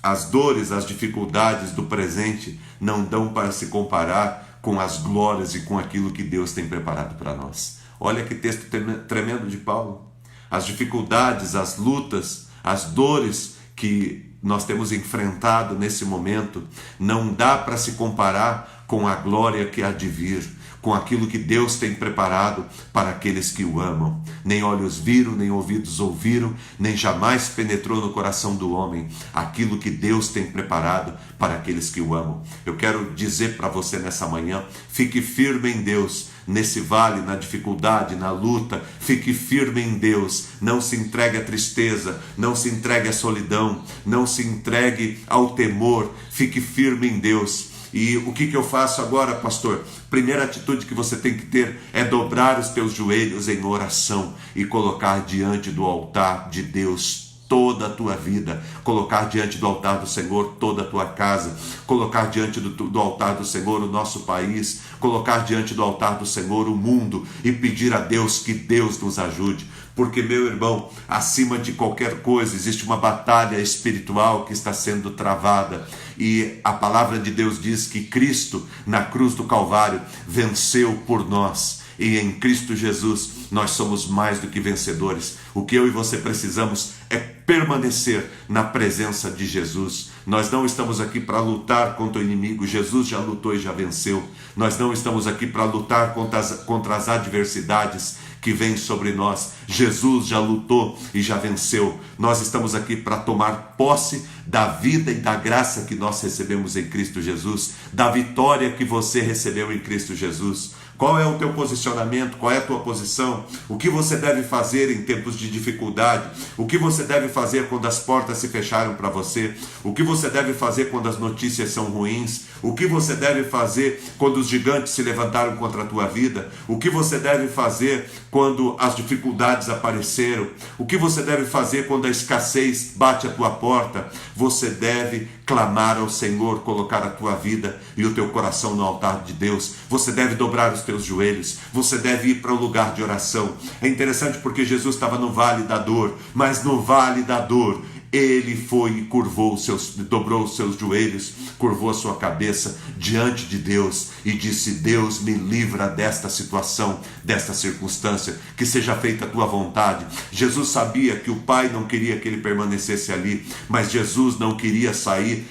As dores, as dificuldades do presente não dão para se comparar com as glórias e com aquilo que Deus tem preparado para nós. Olha que texto tremendo de Paulo. As dificuldades, as lutas, as dores que nós temos enfrentado nesse momento não dá para se comparar com a glória que há de vir, com aquilo que Deus tem preparado para aqueles que o amam. Nem olhos viram, nem ouvidos ouviram, nem jamais penetrou no coração do homem aquilo que Deus tem preparado para aqueles que o amam. Eu quero dizer para você nessa manhã: fique firme em Deus, nesse vale, na dificuldade, na luta. Fique firme em Deus, não se entregue à tristeza, não se entregue à solidão, não se entregue ao temor. Fique firme em Deus. E o que eu faço agora, pastor? Primeira atitude que você tem que ter é dobrar os teus joelhos em oração e colocar diante do altar de Deus toda a tua vida, colocar diante do altar do Senhor toda a tua casa, colocar diante do altar do Senhor o nosso país, colocar diante do altar do Senhor o mundo e pedir a Deus que Deus nos ajude. Porque, meu irmão, acima de qualquer coisa existe uma batalha espiritual que está sendo travada, e a palavra de Deus diz que Cristo, na cruz do Calvário, venceu por nós, e em Cristo Jesus nós somos mais do que vencedores. O que eu e você precisamos é permanecer na presença de Jesus. Nós não estamos aqui para lutar contra o inimigo, Jesus já lutou e já venceu. Nós não estamos aqui para lutar contra as adversidades que vêm sobre nós. Jesus já lutou e já venceu. Nós estamos aqui para tomar posse da vida e da graça que nós recebemos em Cristo Jesus, da vitória que você recebeu em Cristo Jesus. Qual é o teu posicionamento? Qual é a tua posição? O que você deve fazer em tempos de dificuldade? O que você deve fazer quando as portas se fecharam para você? O que você deve fazer quando as notícias são ruins? O que você deve fazer quando os gigantes se levantaram contra a tua vida? O que você deve fazer quando as dificuldades apareceram? O que você deve fazer quando a escassez bate à tua porta? Você deve clamar ao Senhor, colocar a tua vida e o teu coração no altar de Deus. Você deve dobrar os teus joelhos, você deve ir para o lugar de oração. É interessante porque Jesus estava no vale da dor, mas no vale da dor ele foi e dobrou os seus joelhos, curvou a sua cabeça diante de Deus e disse: Deus, me livra desta situação, desta circunstância, que seja feita a tua vontade. Jesus sabia que o Pai não queria que ele permanecesse ali, mas Jesus não queria sair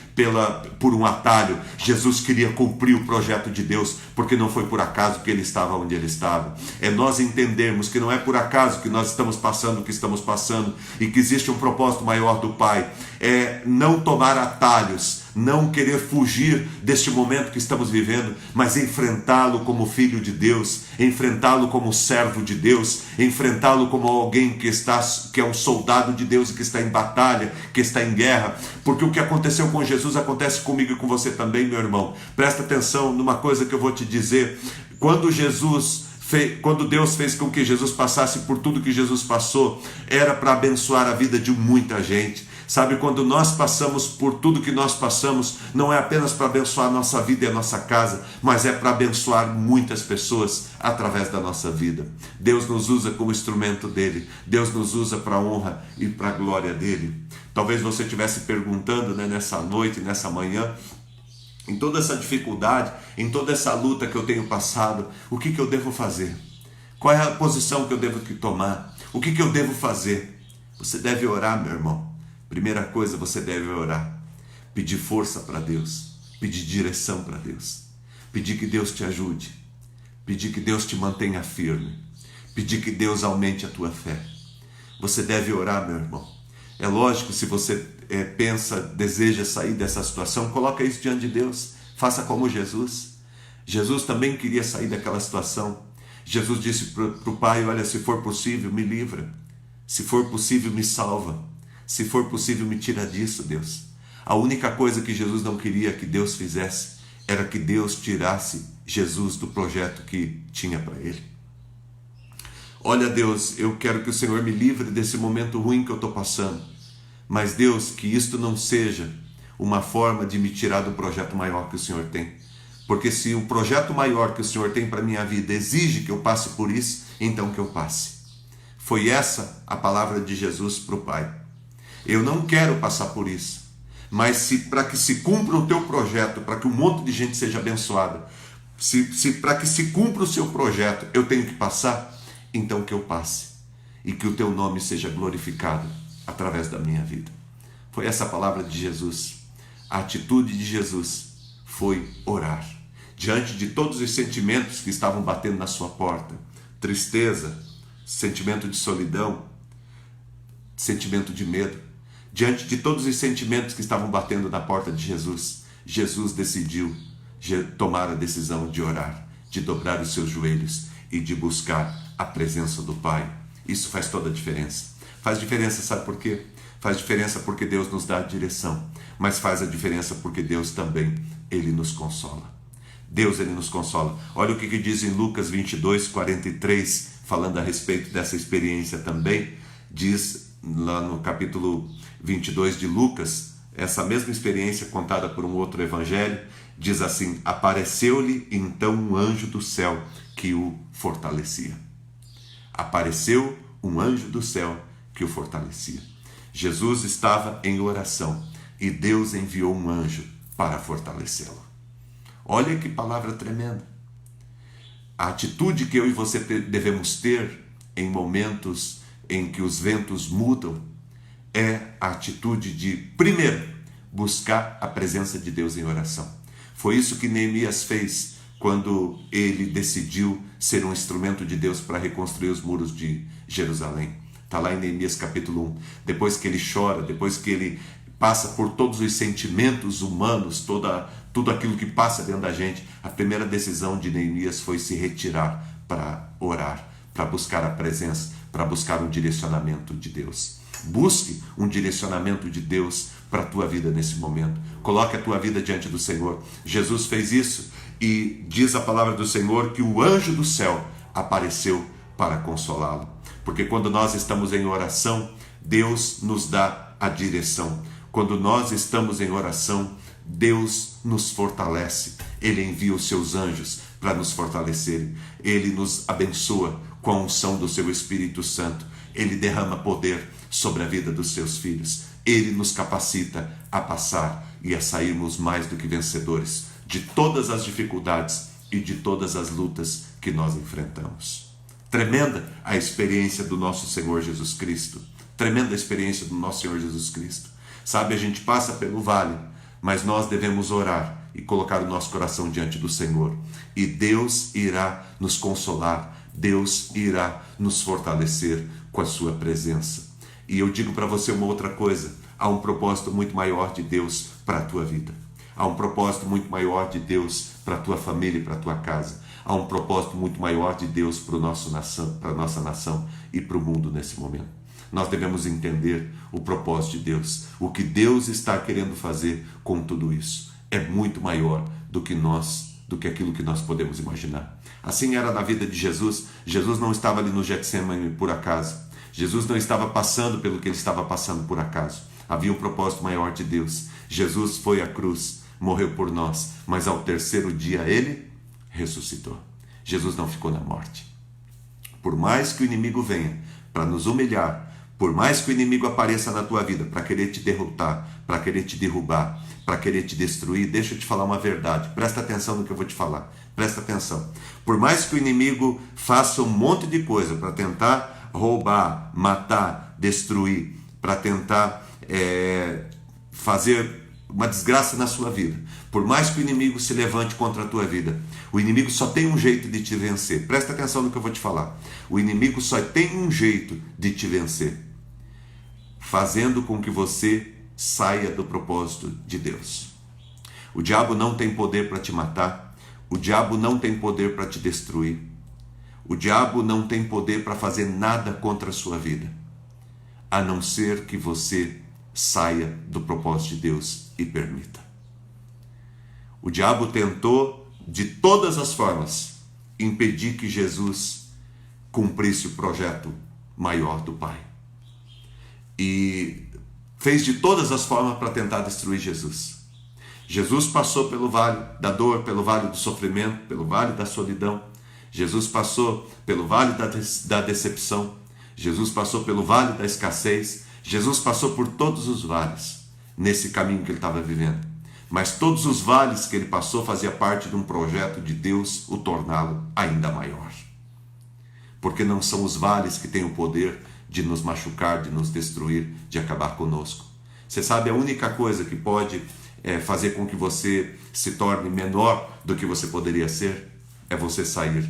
por um atalho. Jesus queria cumprir o projeto de Deus, porque não foi por acaso que ele estava onde ele estava. É nós entendermos que não é por acaso que nós estamos passando o que estamos passando, e que existe um propósito maior do Pai. É não tomar atalhos, não querer fugir deste momento que estamos vivendo, mas enfrentá-lo como filho de Deus, enfrentá-lo como servo de Deus, enfrentá-lo como alguém que é um soldado de Deus e que está em batalha, que está em guerra. Porque o que aconteceu com Jesus acontece comigo e com você também, meu irmão. Presta atenção numa coisa que eu vou te dizer. Quando Deus fez com que Jesus passasse por tudo que Jesus passou, era para abençoar a vida de muita gente. Sabe, quando nós passamos por tudo que nós passamos, não é apenas para abençoar a nossa vida e a nossa casa, mas é para abençoar muitas pessoas através da nossa vida. Deus nos usa como instrumento dele, Deus nos usa para a honra e para a glória dele. Talvez você estivesse perguntando, nessa noite, nessa manhã, em toda essa dificuldade, em toda essa luta que eu tenho passado, o que eu devo fazer? Qual é a posição que eu devo tomar? O que eu devo fazer? Você deve orar, meu irmão. Primeira coisa, você deve orar. Pedir força para Deus. Pedir direção para Deus. Pedir que Deus te ajude. Pedir que Deus te mantenha firme. Pedir que Deus aumente a tua fé. Você deve orar, meu irmão. É lógico, se você deseja sair dessa situação, coloca isso diante de Deus. Faça como Jesus. Jesus também queria sair daquela situação. Jesus disse para o Pai: olha, se for possível, me livra. Se for possível, me salva. Se for possível, me tira disso, Deus. A única coisa que Jesus não queria que Deus fizesse era que Deus tirasse Jesus do projeto que tinha para ele. Olha, Deus, eu quero que o Senhor me livre desse momento ruim que eu estou passando. Mas, Deus, que isto não seja uma forma de me tirar do projeto maior que o Senhor tem. Porque se o projeto maior que o Senhor tem para a minha vida exige que eu passe por isso, então que eu passe. Foi essa a palavra de Jesus para o Pai. Eu não quero passar por isso. Mas para que se cumpra o teu projeto, para que um monte de gente seja abençoada, para que se cumpra o seu projeto, eu tenho que passar, então que eu passe. E que o teu nome seja glorificado através da minha vida. Foi essa a palavra de Jesus. A atitude de Jesus foi orar. Diante de todos os sentimentos que estavam batendo na sua porta, tristeza, sentimento de solidão, sentimento de medo, diante de todos os sentimentos que estavam batendo na porta de Jesus, Jesus decidiu tomar a decisão de orar, de dobrar os seus joelhos e de buscar a presença do Pai. Isso faz toda a diferença. Faz diferença, sabe por quê? Faz diferença porque Deus nos dá a direção, mas faz a diferença porque Deus também, Ele nos consola. Deus, Ele nos consola. Olha o que diz em Lucas 22, 43, falando a respeito dessa experiência também. Diz lá no capítulo 22 de Lucas, essa mesma experiência contada por um outro evangelho, diz assim: apareceu-lhe então um anjo do céu que o fortalecia. Apareceu um anjo do céu que o fortalecia. Jesus estava em oração e Deus enviou um anjo para fortalecê-lo. Olha que palavra tremenda. A atitude que eu e você devemos ter em momentos em que os ventos mudam é a atitude de, primeiro, buscar a presença de Deus em oração. Foi isso que Neemias fez quando ele decidiu ser um instrumento de Deus para reconstruir os muros de Jerusalém. Está lá em Neemias capítulo 1. Depois que ele chora, depois que ele passa por todos os sentimentos humanos, tudo aquilo que passa dentro da gente, a primeira decisão de Neemias foi se retirar para orar, para buscar a presença, para buscar um direcionamento de Deus. Busque um direcionamento de Deus para a tua vida nesse momento. Coloque a tua vida diante do Senhor. Jesus fez isso e diz a palavra do Senhor que o anjo do céu apareceu para consolá-lo. Porque quando nós estamos em oração, Deus nos dá a direção. Quando nós estamos em oração, Deus nos fortalece. Ele envia os seus anjos para nos fortalecerem. Ele nos abençoa com a unção do seu Espírito Santo. Ele derrama poder sobre a vida dos seus filhos. Ele nos capacita a passar e a sairmos mais do que vencedores de todas as dificuldades e de todas as lutas que nós enfrentamos. Tremenda a experiência do nosso Senhor Jesus Cristo. Tremenda a experiência do nosso Senhor Jesus Cristo. Sabe, a gente passa pelo vale, mas nós devemos orar e colocar o nosso coração diante do Senhor. E Deus irá nos consolar, Deus irá nos fortalecer com a sua presença. E eu digo para você uma outra coisa: há um propósito muito maior de Deus para a tua vida. Há um propósito muito maior de Deus para a tua família e para a tua casa. Há um propósito muito maior de Deus para a nossa nação e para o mundo nesse momento. Nós devemos entender o propósito de Deus. O que Deus está querendo fazer com tudo isso é muito maior do que aquilo que nós podemos imaginar. Assim era na vida de Jesus. Jesus não estava ali no Getsêmani por acaso. Jesus não estava passando pelo que ele estava passando por acaso. Havia um propósito maior de Deus. Jesus foi à cruz, morreu por nós, mas ao terceiro dia ele ressuscitou. Jesus não ficou na morte. Por mais que o inimigo venha para nos humilhar, por mais que o inimigo apareça na tua vida para querer te derrotar, para querer te derrubar, para querer te destruir, deixa eu te falar uma verdade. Presta atenção no que eu vou te falar. Presta atenção. Por mais que o inimigo faça um monte de coisa para tentar roubar, matar, destruir, para tentar fazer uma desgraça na sua vida, por mais que o inimigo se levante contra a tua vida, o inimigo só tem um jeito de te vencer. Presta atenção no que eu vou te falar. O inimigo só tem um jeito de te vencer: fazendo com que você saia do propósito de Deus. O diabo não tem poder para te matar. O diabo não tem poder para te destruir. O diabo não tem poder para fazer nada contra a sua vida, a não ser que você saia do propósito de Deus e permita. O diabo tentou de todas as formas, impedir que Jesus cumprisse o projeto maior do Pai. E fez de todas as formas para tentar destruir Jesus. Jesus passou pelo vale da dor, pelo vale do sofrimento, pelo vale da solidão. Jesus passou pelo vale da decepção. Jesus passou pelo vale da escassez. Jesus passou por todos os vales nesse caminho que ele estava vivendo. Mas todos os vales que ele passou fazia parte de um projeto de Deus o torná-lo ainda maior. Porque não são os vales que têm o poder de nos machucar, de nos destruir, de acabar conosco. Você sabe, a única coisa que pode fazer com que você se torne menor do que você poderia ser é você sair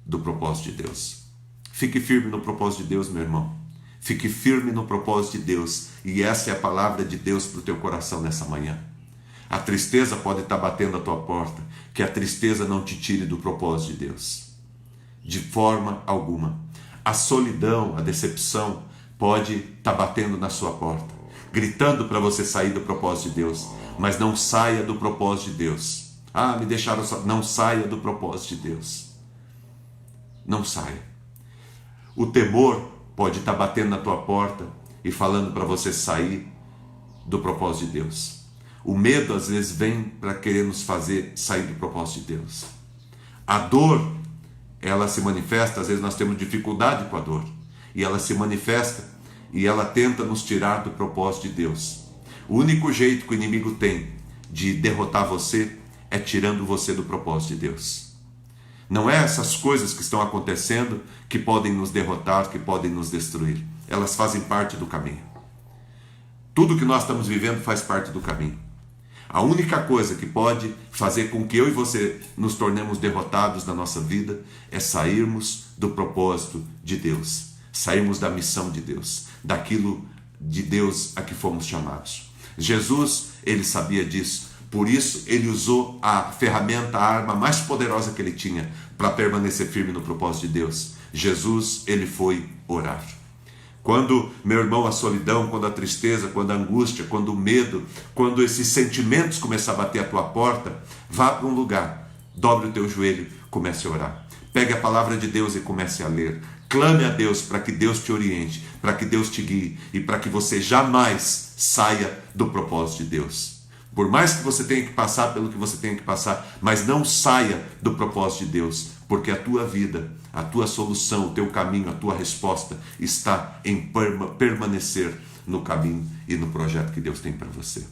do propósito de Deus. Fique firme no propósito de Deus, meu irmão. Fique firme no propósito de Deus. E essa é a palavra de Deus para o teu coração nessa manhã. A tristeza pode estar batendo a tua porta. Que a tristeza não te tire do propósito de Deus. De forma alguma. A solidão, a decepção pode estar batendo na sua porta, gritando para você sair do propósito de Deus. Mas não saia do propósito de Deus. Ah, me deixaram só. Não saia do propósito de Deus. Não saia. O temor pode estar batendo na tua porta e falando para você sair do propósito de Deus. O medo às vezes vem para querer nos fazer sair do propósito de Deus. A dor, ela se manifesta, às vezes nós temos dificuldade com a dor. E ela se manifesta e ela tenta nos tirar do propósito de Deus. O único jeito que o inimigo tem de derrotar você é tirando você do propósito de Deus. Não é essas coisas que estão acontecendo que podem nos derrotar, que podem nos destruir. Elas fazem parte do caminho. Tudo que nós estamos vivendo faz parte do caminho. A única coisa que pode fazer com que eu e você nos tornemos derrotados na nossa vida é sairmos do propósito de Deus. Sairmos da missão de Deus, daquilo de Deus a que fomos chamados. Jesus, ele sabia disso. Por isso, ele usou a ferramenta, a arma mais poderosa que ele tinha para permanecer firme no propósito de Deus. Jesus, ele foi orar. Quando, meu irmão, a solidão, quando a tristeza, quando a angústia, quando o medo, quando esses sentimentos começam a bater a tua porta, vá para um lugar, dobre o teu joelho, comece a orar. Pegue a palavra de Deus e comece a ler. Clame a Deus para que Deus te oriente, para que Deus te guie e para que você jamais saia do propósito de Deus. Por mais que você tenha que passar pelo que você tenha que passar, mas não saia do propósito de Deus, porque a tua vida, a tua solução, o teu caminho, a tua resposta está em permanecer no caminho e no projeto que Deus tem para você.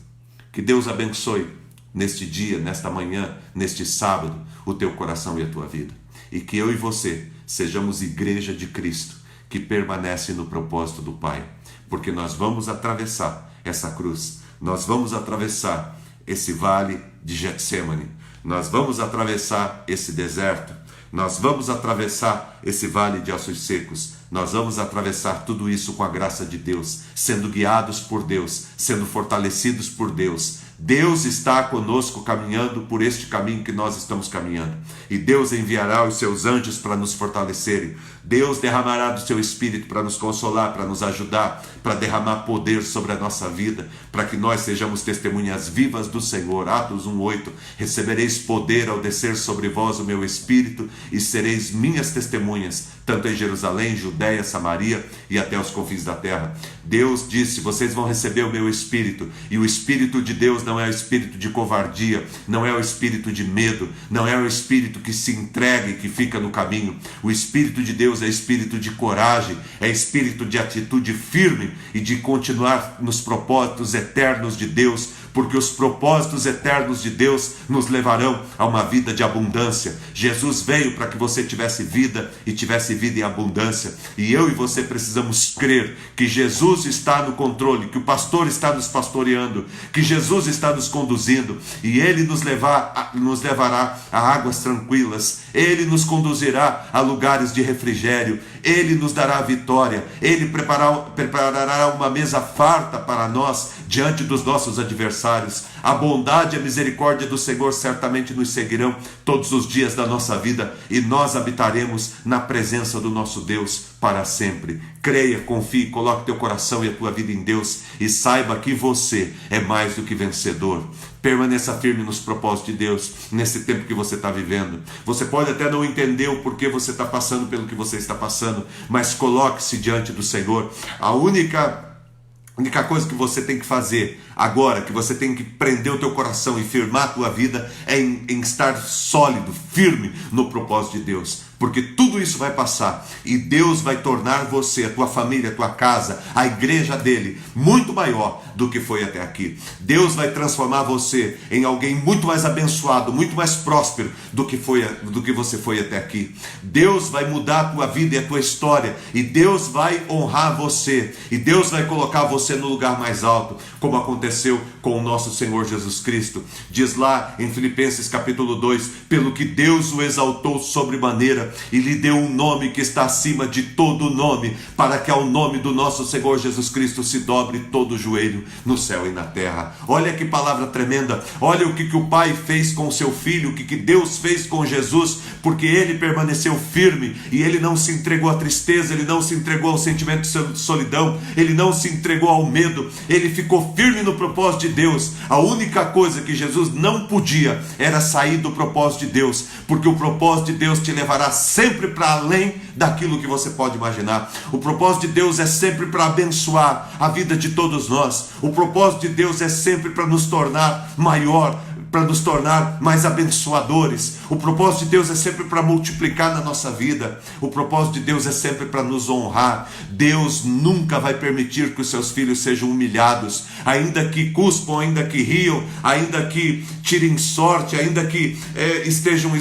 Que Deus abençoe neste dia, nesta manhã, neste sábado, o teu coração e a tua vida. E que eu e você sejamos igreja de Cristo, que permanece no propósito do Pai, porque nós vamos atravessar essa cruz. Nós vamos atravessar esse vale de Getsemane. Nós vamos atravessar esse deserto. Nós vamos atravessar esse vale de ossos secos. Nós vamos atravessar tudo isso com a graça de Deus, sendo guiados por Deus, sendo fortalecidos por Deus. Deus está conosco caminhando por este caminho que nós estamos caminhando. E Deus enviará os seus anjos para nos fortalecerem. Deus derramará do seu Espírito para nos consolar, para nos ajudar, para derramar poder sobre a nossa vida, para que nós sejamos testemunhas vivas do Senhor. Atos 1:8. Recebereis poder ao descer sobre vós o meu Espírito e sereis minhas testemunhas, tanto em Jerusalém, Judéia, Samaria e até os confins da terra. Deus disse, vocês vão receber o meu Espírito, e o Espírito de Deus não é o espírito de covardia, não é o espírito de medo, não é o espírito que se entrega e que fica no caminho. O Espírito de Deus é espírito de coragem, é espírito de atitude firme e de continuar nos propósitos eternos de Deus, porque os propósitos eternos de Deus nos levarão a uma vida de abundância. Jesus veio para que você tivesse vida e tivesse vida em abundância, e eu e você precisamos crer que Jesus está no controle, que o pastor está nos pastoreando, que Jesus está nos conduzindo, e Ele nos levará a águas tranquilas, Ele nos conduzirá a lugares de refrigério, Ele nos dará a vitória, Ele preparará uma mesa farta para nós diante dos nossos adversários. A bondade e a misericórdia do Senhor certamente nos seguirão todos os dias da nossa vida e nós habitaremos na presença do nosso Deus para sempre. Creia, confie, coloque teu coração e a tua vida em Deus e saiba que você é mais do que vencedor. Permaneça firme nos propósitos de Deus nesse tempo que você está vivendo. Você pode até não entender o porquê você está passando pelo que você está passando, mas coloque-se diante do Senhor. A única coisa que você tem que fazer agora, que você tem que prender o teu coração e firmar a tua vida, é em estar sólido, firme no propósito de Deus. Porque tudo isso vai passar e Deus vai tornar você, a tua família, a tua casa, a igreja dele, muito maior do que foi até aqui. Deus vai transformar você em alguém muito mais abençoado, muito mais próspero do que você foi até aqui. Deus vai mudar a tua vida e a tua história, e Deus vai honrar você, e Deus vai colocar você no lugar mais alto, como aconteceu com o nosso Senhor Jesus Cristo. Diz lá em Filipenses capítulo 2, pelo que Deus o exaltou sobremaneira e lhe deu um nome que está acima de todo nome, para que ao nome do nosso Senhor Jesus Cristo se dobre todo o joelho no céu e na terra. Olha que palavra tremenda. Olha o que o Pai fez com o seu Filho, o que Deus fez com Jesus, porque ele permaneceu firme e ele não se entregou à tristeza, ele não se entregou ao sentimento de solidão, ele não se entregou ao medo, ele ficou firme no propósito de Deus. A única coisa que Jesus não podia era sair do propósito de Deus, porque o propósito de Deus te levará sempre para além daquilo que você pode imaginar. O propósito de Deus é sempre para abençoar a vida de todos nós. O propósito de Deus é sempre para nos tornar maior, para nos tornar mais abençoadores. O propósito de Deus é sempre para multiplicar na nossa vida. O propósito de Deus é sempre para nos honrar. Deus nunca vai permitir que os seus filhos sejam humilhados, ainda que cuspam, ainda que riam, ainda que tirem sorte, ainda que estejam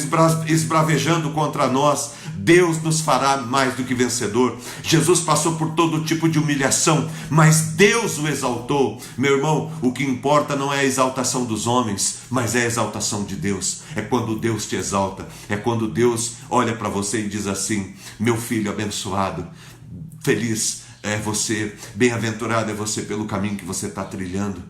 esbravejando contra nós. Deus nos fará mais do que vencedor. Jesus passou por todo tipo de humilhação, mas Deus o exaltou. Meu irmão, o que importa não é a exaltação dos homens, mas é a exaltação de Deus. É quando Deus te exalta, é quando Deus olha para você e diz assim: meu filho abençoado, feliz é você, bem-aventurado é você pelo caminho que você está trilhando.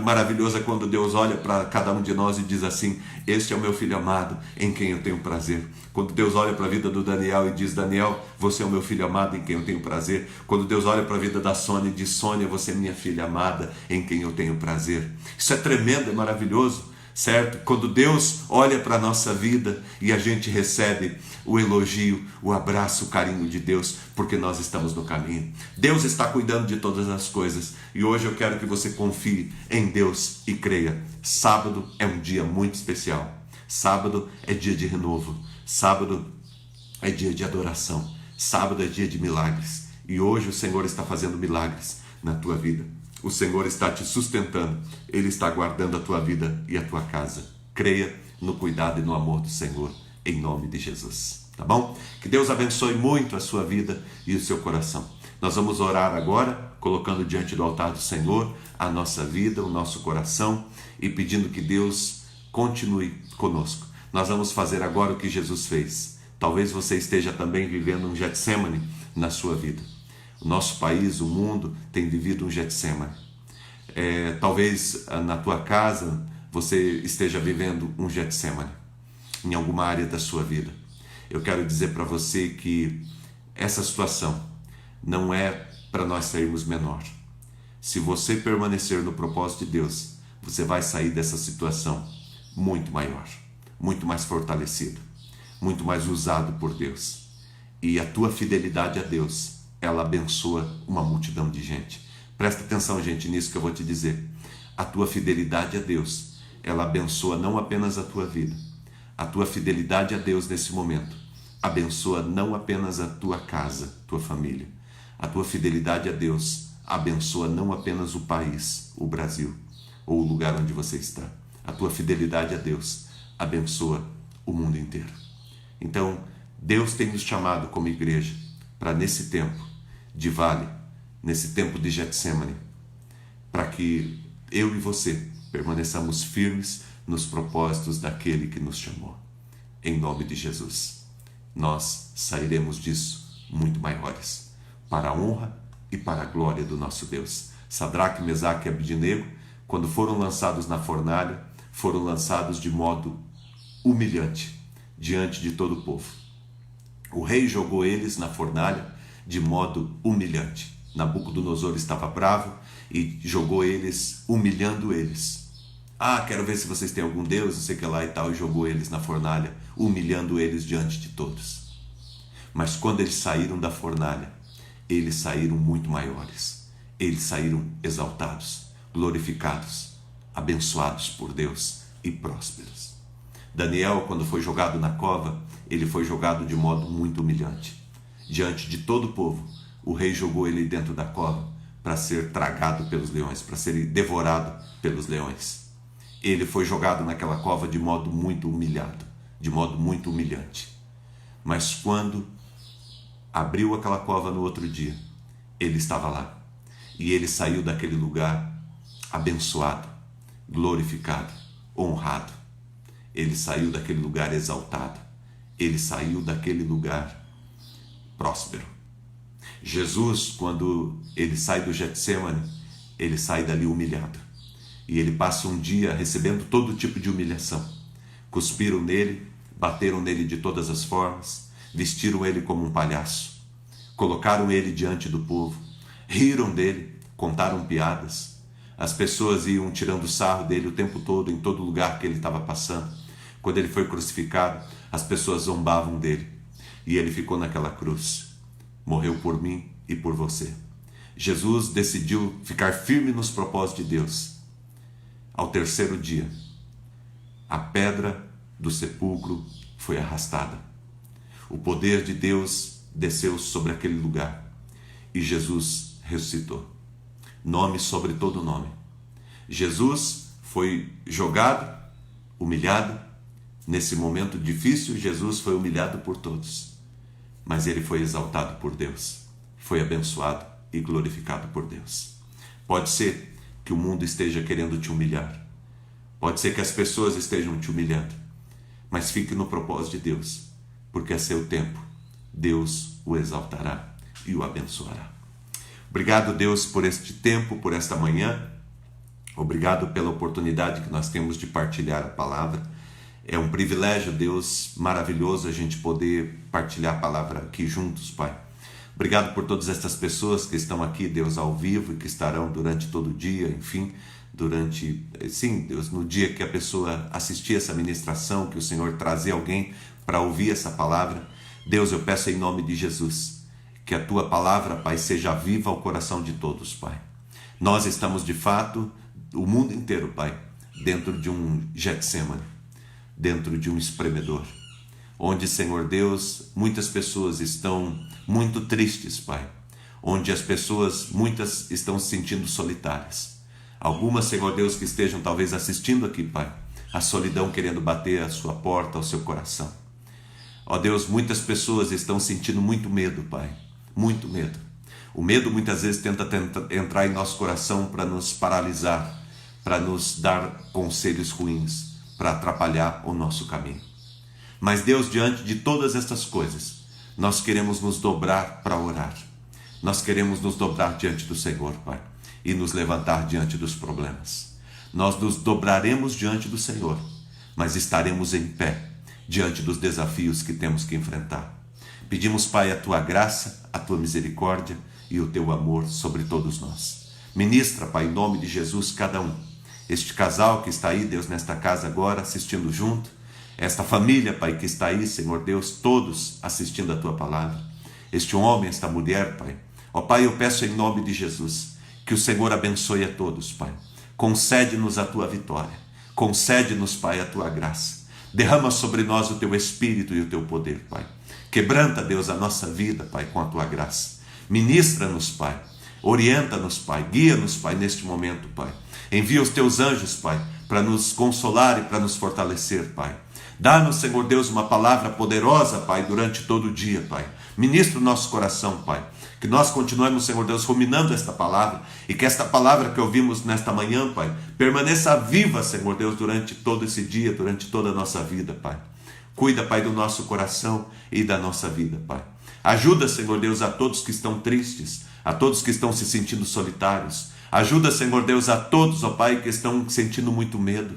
Maravilhoso é quando Deus olha para cada um de nós e diz assim: este é o meu filho amado, em quem eu tenho prazer. Quando Deus olha para a vida do Daniel e diz: Daniel, você é o meu filho amado, em quem eu tenho prazer. Quando Deus olha para a vida da Sônia e diz: Sônia, você é minha filha amada, em quem eu tenho prazer. Isso é tremendo, é maravilhoso, certo? Quando Deus olha para a nossa vida e a gente recebe o elogio, o abraço, o carinho de Deus, porque nós estamos no caminho. Deus está cuidando de todas as coisas, e hoje eu quero que você confie em Deus e creia. Sábado é um dia muito especial. Sábado é dia de renovo. Sábado é dia de adoração. Sábado é dia de milagres, e hoje o Senhor está fazendo milagres na tua vida. O Senhor está te sustentando, Ele está guardando a tua vida e a tua casa. Creia no cuidado e no amor do Senhor, em nome de Jesus, tá bom? Que Deus abençoe muito a sua vida e o seu coração. Nós vamos orar agora, colocando diante do altar do Senhor a nossa vida, o nosso coração, e pedindo que Deus continue conosco. Nós vamos fazer agora o que Jesus fez. Talvez você esteja também vivendo um Getsemane na sua vida. O nosso país, o mundo, tem vivido um Getsemane. Talvez na tua casa você esteja vivendo um Getsemane, em alguma área da sua vida. Eu quero dizer para você que essa situação não é para nós sairmos menor. Se você permanecer no propósito de Deus, você vai sair dessa situação muito maior, muito mais fortalecido, muito mais usado por Deus. E a tua fidelidade a Deus, ela abençoa uma multidão de gente. Presta atenção, gente, nisso que eu vou te dizer. A tua fidelidade a Deus, ela abençoa não apenas a tua vida. A tua fidelidade a Deus nesse momento abençoa não apenas a tua casa, tua família. A tua fidelidade a Deus abençoa não apenas o país, o Brasil, ou o lugar onde você está. A tua fidelidade a Deus abençoa o mundo inteiro. Então, Deus tem nos chamado como igreja para, nesse tempo de vale, nesse tempo de Getsemane, para que eu e você permaneçamos firmes nos propósitos daquele que nos chamou. Em nome de Jesus, nós sairemos disso muito maiores, para a honra e para a glória do nosso Deus. Sadraque, Mesaque e Abednego, quando foram lançados na fornalha, foram lançados de modo humilhante diante de todo o povo. O rei jogou eles na fornalha de modo humilhante. Nabucodonosor estava bravo e jogou eles, humilhando eles. Ah, quero ver se vocês têm algum Deus, não sei o que lá e tal, e jogou eles na fornalha, humilhando eles diante de todos. Mas quando eles saíram da fornalha, eles saíram muito maiores. Eles saíram exaltados, glorificados, abençoados por Deus e prósperos. Daniel, quando foi jogado na cova, ele foi jogado de modo muito humilhante. Diante de todo o povo, o rei jogou ele dentro da cova para ser tragado pelos leões, para ser devorado pelos leões. Ele foi jogado naquela cova de modo muito humilhado, de modo muito humilhante. Mas quando abriu aquela cova no outro dia, ele estava lá. E ele saiu daquele lugar abençoado, glorificado, honrado. Ele saiu daquele lugar exaltado. Ele saiu daquele lugar próspero. Jesus, quando ele sai do Getsemane, ele sai dali humilhado. E ele passa um dia recebendo todo tipo de humilhação. Cuspiram nele, bateram nele de todas as formas, vestiram ele como um palhaço, colocaram ele diante do povo, riram dele, contaram piadas. As pessoas iam tirando sarro dele o tempo todo, em todo lugar que ele estava passando. Quando ele foi crucificado, as pessoas zombavam dele. E ele ficou naquela cruz. Morreu por mim e por você. Jesus decidiu ficar firme nos propósitos de Deus. Ao terceiro dia, a pedra do sepulcro foi arrastada. O poder de Deus desceu sobre aquele lugar. E Jesus ressuscitou. Nome sobre todo nome. Jesus foi jogado, humilhado. Nesse momento difícil, Jesus foi humilhado por todos. Mas ele foi exaltado por Deus. Foi abençoado e glorificado por Deus. Pode ser que o mundo esteja querendo te humilhar. Pode ser que as pessoas estejam te humilhando. Mas fique no propósito de Deus. Porque a seu tempo, Deus o exaltará e o abençoará. Obrigado, Deus, por este tempo, por esta manhã. Obrigado pela oportunidade que nós temos de partilhar a palavra. É um privilégio, Deus, maravilhoso a gente poder partilhar a palavra aqui juntos, Pai. Obrigado por todas estas pessoas que estão aqui, Deus, ao vivo e que estarão durante todo o dia, enfim, sim, Deus, no dia que a pessoa assistir essa ministração, que o Senhor trazer alguém para ouvir essa palavra. Deus, eu peço em nome de Jesus, que a Tua palavra, Pai, seja viva ao coração de todos, Pai. Nós estamos, de fato, o mundo inteiro, Pai, dentro de um Getsemane, dentro de um espremedor, onde, Senhor Deus, muitas pessoas estão muito tristes, Pai, onde as pessoas, muitas estão se sentindo solitárias. Algumas, Senhor Deus, que estejam talvez assistindo aqui, Pai, a solidão querendo bater a sua porta, ao seu coração. Ó Deus, muitas pessoas estão sentindo muito medo, Pai, muito medo. O medo muitas vezes tenta entrar em nosso coração para nos paralisar, para nos dar conselhos ruins, para atrapalhar o nosso caminho. Mas Deus, diante de todas estas coisas, nós queremos nos dobrar para orar. Nós queremos nos dobrar diante do Senhor, Pai, e nos levantar diante dos problemas. Nós nos dobraremos diante do Senhor, mas estaremos em pé diante dos desafios que temos que enfrentar. Pedimos, Pai, a Tua graça, a Tua misericórdia e o Teu amor sobre todos nós. Ministra, Pai, em nome de Jesus, cada um. Este casal que está aí, Deus, nesta casa agora, assistindo junto. Esta família, Pai, que está aí, Senhor Deus, todos assistindo a Tua palavra. Este homem, esta mulher, Pai. Ó Pai, eu peço em nome de Jesus, que o Senhor abençoe a todos, Pai. Concede-nos a Tua vitória. Concede-nos, Pai, a Tua graça. Derrama sobre nós o Teu Espírito e o Teu poder, Pai. Quebranta, Deus, a nossa vida, Pai, com a Tua graça. Ministra-nos, Pai. Orienta-nos, Pai. Guia-nos, Pai, neste momento, Pai. Envia os Teus anjos, Pai, para nos consolar e para nos fortalecer, Pai. Dá-nos, Senhor Deus, uma palavra poderosa, Pai, durante todo o dia, Pai. Ministra o nosso coração, Pai. Que nós continuemos, Senhor Deus, ruminando esta palavra e que esta palavra que ouvimos nesta manhã, Pai, permaneça viva, Senhor Deus, durante todo esse dia, durante toda a nossa vida, Pai. Cuida, Pai, do nosso coração e da nossa vida, Pai. Ajuda, Senhor Deus, a todos que estão tristes, a todos que estão se sentindo solitários, Ajuda, Senhor Deus, a todos, ó Pai, que estão sentindo muito medo.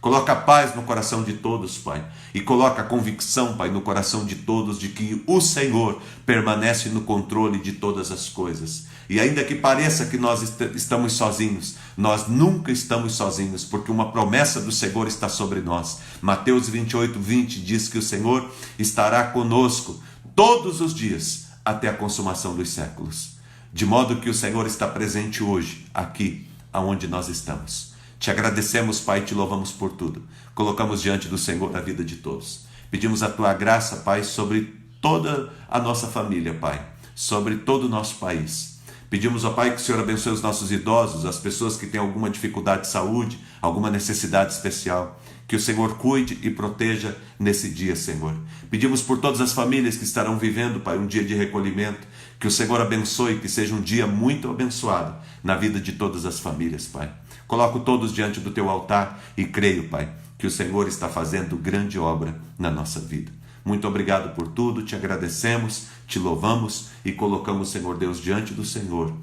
Coloca paz no coração de todos, Pai. E coloca a convicção, Pai, no coração de todos de que o Senhor permanece no controle de todas as coisas. E ainda que pareça que nós estamos sozinhos, nós nunca estamos sozinhos, porque uma promessa do Senhor está sobre nós. Mateus 28:20 diz que o Senhor estará conosco todos os dias até a consumação dos séculos. De modo que o Senhor está presente hoje, aqui, aonde nós estamos. Te agradecemos, Pai, e te louvamos por tudo. Colocamos diante do Senhor a vida de todos. Pedimos a Tua graça, Pai, sobre toda a nossa família, Pai, sobre todo o nosso país. Pedimos, ó Pai, que o Senhor abençoe os nossos idosos, as pessoas que têm alguma dificuldade de saúde, alguma necessidade especial. Que o Senhor cuide e proteja nesse dia, Senhor. Pedimos por todas as famílias que estarão vivendo, Pai, um dia de recolhimento. Que o Senhor abençoe, que seja um dia muito abençoado na vida de todas as famílias, Pai. Coloco todos diante do Teu altar e creio, Pai, que o Senhor está fazendo grande obra na nossa vida. Muito obrigado por tudo, te agradecemos, te louvamos e colocamos, Senhor Deus, diante do Senhor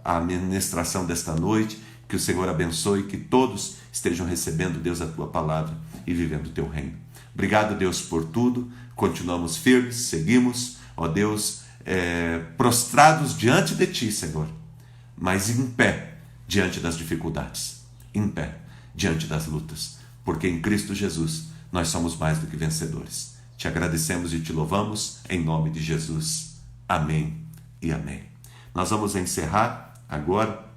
a ministração desta noite. Que o Senhor abençoe, que todos estejam recebendo, Deus, a Tua palavra e vivendo o Teu reino. Obrigado, Deus, por tudo. Continuamos firmes, seguimos, ó Deus, prostrados diante de Ti, Senhor, mas em pé diante das dificuldades, em pé diante das lutas, porque em Cristo Jesus nós somos mais do que vencedores. Te agradecemos e te louvamos em nome de Jesus. Amém e amém. Nós vamos encerrar agora.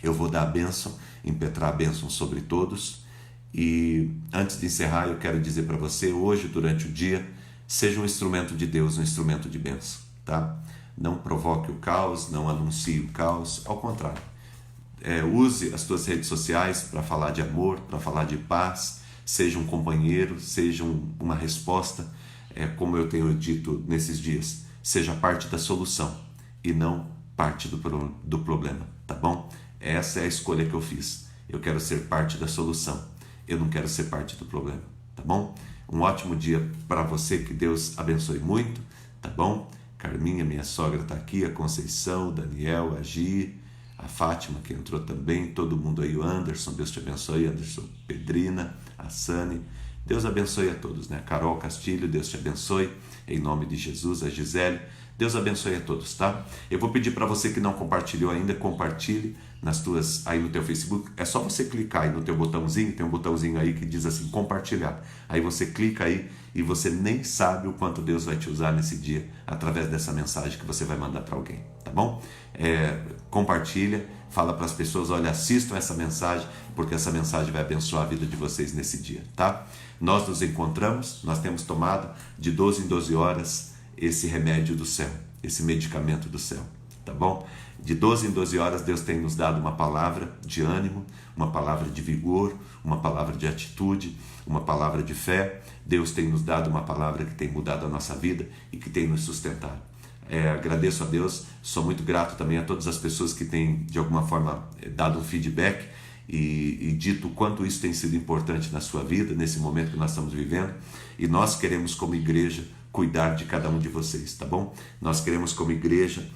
Eu vou dar a bênção, impetrar a bênção sobre todos. E antes de encerrar, eu quero dizer para você, hoje, durante o dia, seja um instrumento de Deus, um instrumento de bênção, tá? Não provoque o caos, não anuncie o caos, ao contrário. Use as tuas redes sociais para falar de amor, para falar de paz, seja um companheiro, seja uma resposta, como eu tenho dito nesses dias, seja parte da solução e não parte do problema, tá bom? Essa é a escolha que eu fiz. Eu quero ser parte da solução. Eu não quero ser parte do problema, tá bom? Um ótimo dia para você, que Deus abençoe muito, tá bom? Carminha, minha sogra, está aqui, a Conceição, o Daniel, a Gi, a Fátima, que entrou também, todo mundo aí, o Anderson, Deus te abençoe, Anderson, Pedrina, a Sani, Deus abençoe a todos, né? Carol Castilho, Deus te abençoe, em nome de Jesus, a Gisele, Deus abençoe a todos, tá? Eu vou pedir para você que não compartilhou ainda, compartilhe aí no teu Facebook. É só você clicar aí no teu botãozinho, tem um botãozinho aí que diz assim, compartilhar. Aí você clica aí e você nem sabe o quanto Deus vai te usar nesse dia através dessa mensagem que você vai mandar para alguém, tá bom? Compartilha, fala para as pessoas, olha, assistam essa mensagem, porque essa mensagem vai abençoar a vida de vocês nesse dia, tá? Nós nos encontramos, nós temos tomado de 12 em 12 horas esse remédio do céu, esse medicamento do céu, tá bom? De 12 em 12 horas Deus tem nos dado uma palavra de ânimo, uma palavra de vigor, uma palavra de atitude, uma palavra de fé. Deus tem nos dado uma palavra que tem mudado a nossa vida e que tem nos sustentado. Agradeço a Deus, sou muito grato também a todas as pessoas que têm de alguma forma dado um feedback e dito o quanto isso tem sido importante na sua vida, nesse momento que nós estamos vivendo. E nós queremos, como igreja, cuidar de cada um de vocês, tá bom? Nós queremos, como igreja,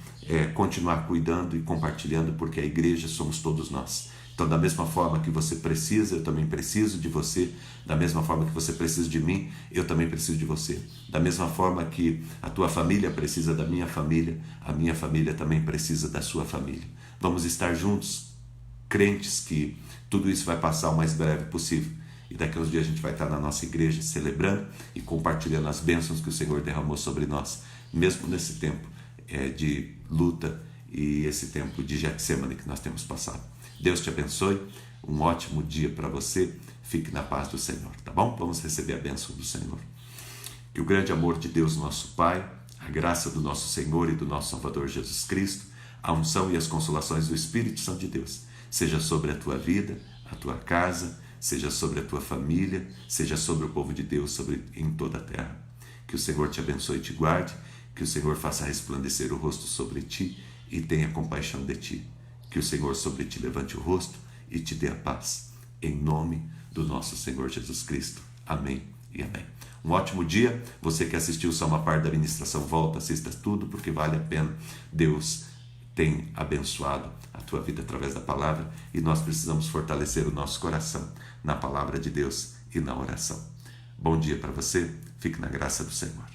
continuar cuidando e compartilhando, porque a igreja somos todos nós. Então, da mesma forma que você precisa, eu também preciso de você. Da mesma forma que você precisa de mim, eu também preciso de você. Da mesma forma que a tua família precisa da minha família, a minha família também precisa da sua família. Vamos estar juntos, crentes que tudo isso vai passar o mais breve possível. E daqui a uns dias a gente vai estar na nossa igreja celebrando e compartilhando as bênçãos que o Senhor derramou sobre nós, mesmo nesse tempo de luta e esse tempo de Getsemane que nós temos passado. Deus te abençoe, um ótimo dia para você, fique na paz do Senhor, tá bom? Vamos receber a bênção do Senhor. Que o grande amor de Deus, nosso Pai, a graça do nosso Senhor e do nosso Salvador Jesus Cristo, a unção e as consolações do Espírito Santo de Deus, seja sobre a tua vida, a tua casa, seja sobre a tua família, seja sobre o povo de Deus, em toda a terra. Que o Senhor te abençoe e te guarde, que o Senhor faça resplandecer o rosto sobre ti e tenha compaixão de ti. Que o Senhor sobre ti levante o rosto e te dê a paz. Em nome do nosso Senhor Jesus Cristo. Amém e amém. Um ótimo dia. Você que assistiu só uma parte da ministração, volta, assista tudo, porque vale a pena. Deus tem abençoado a tua tua vida através da palavra e nós precisamos fortalecer o nosso coração na palavra de Deus e na oração. Bom dia para você, fique na graça do Senhor.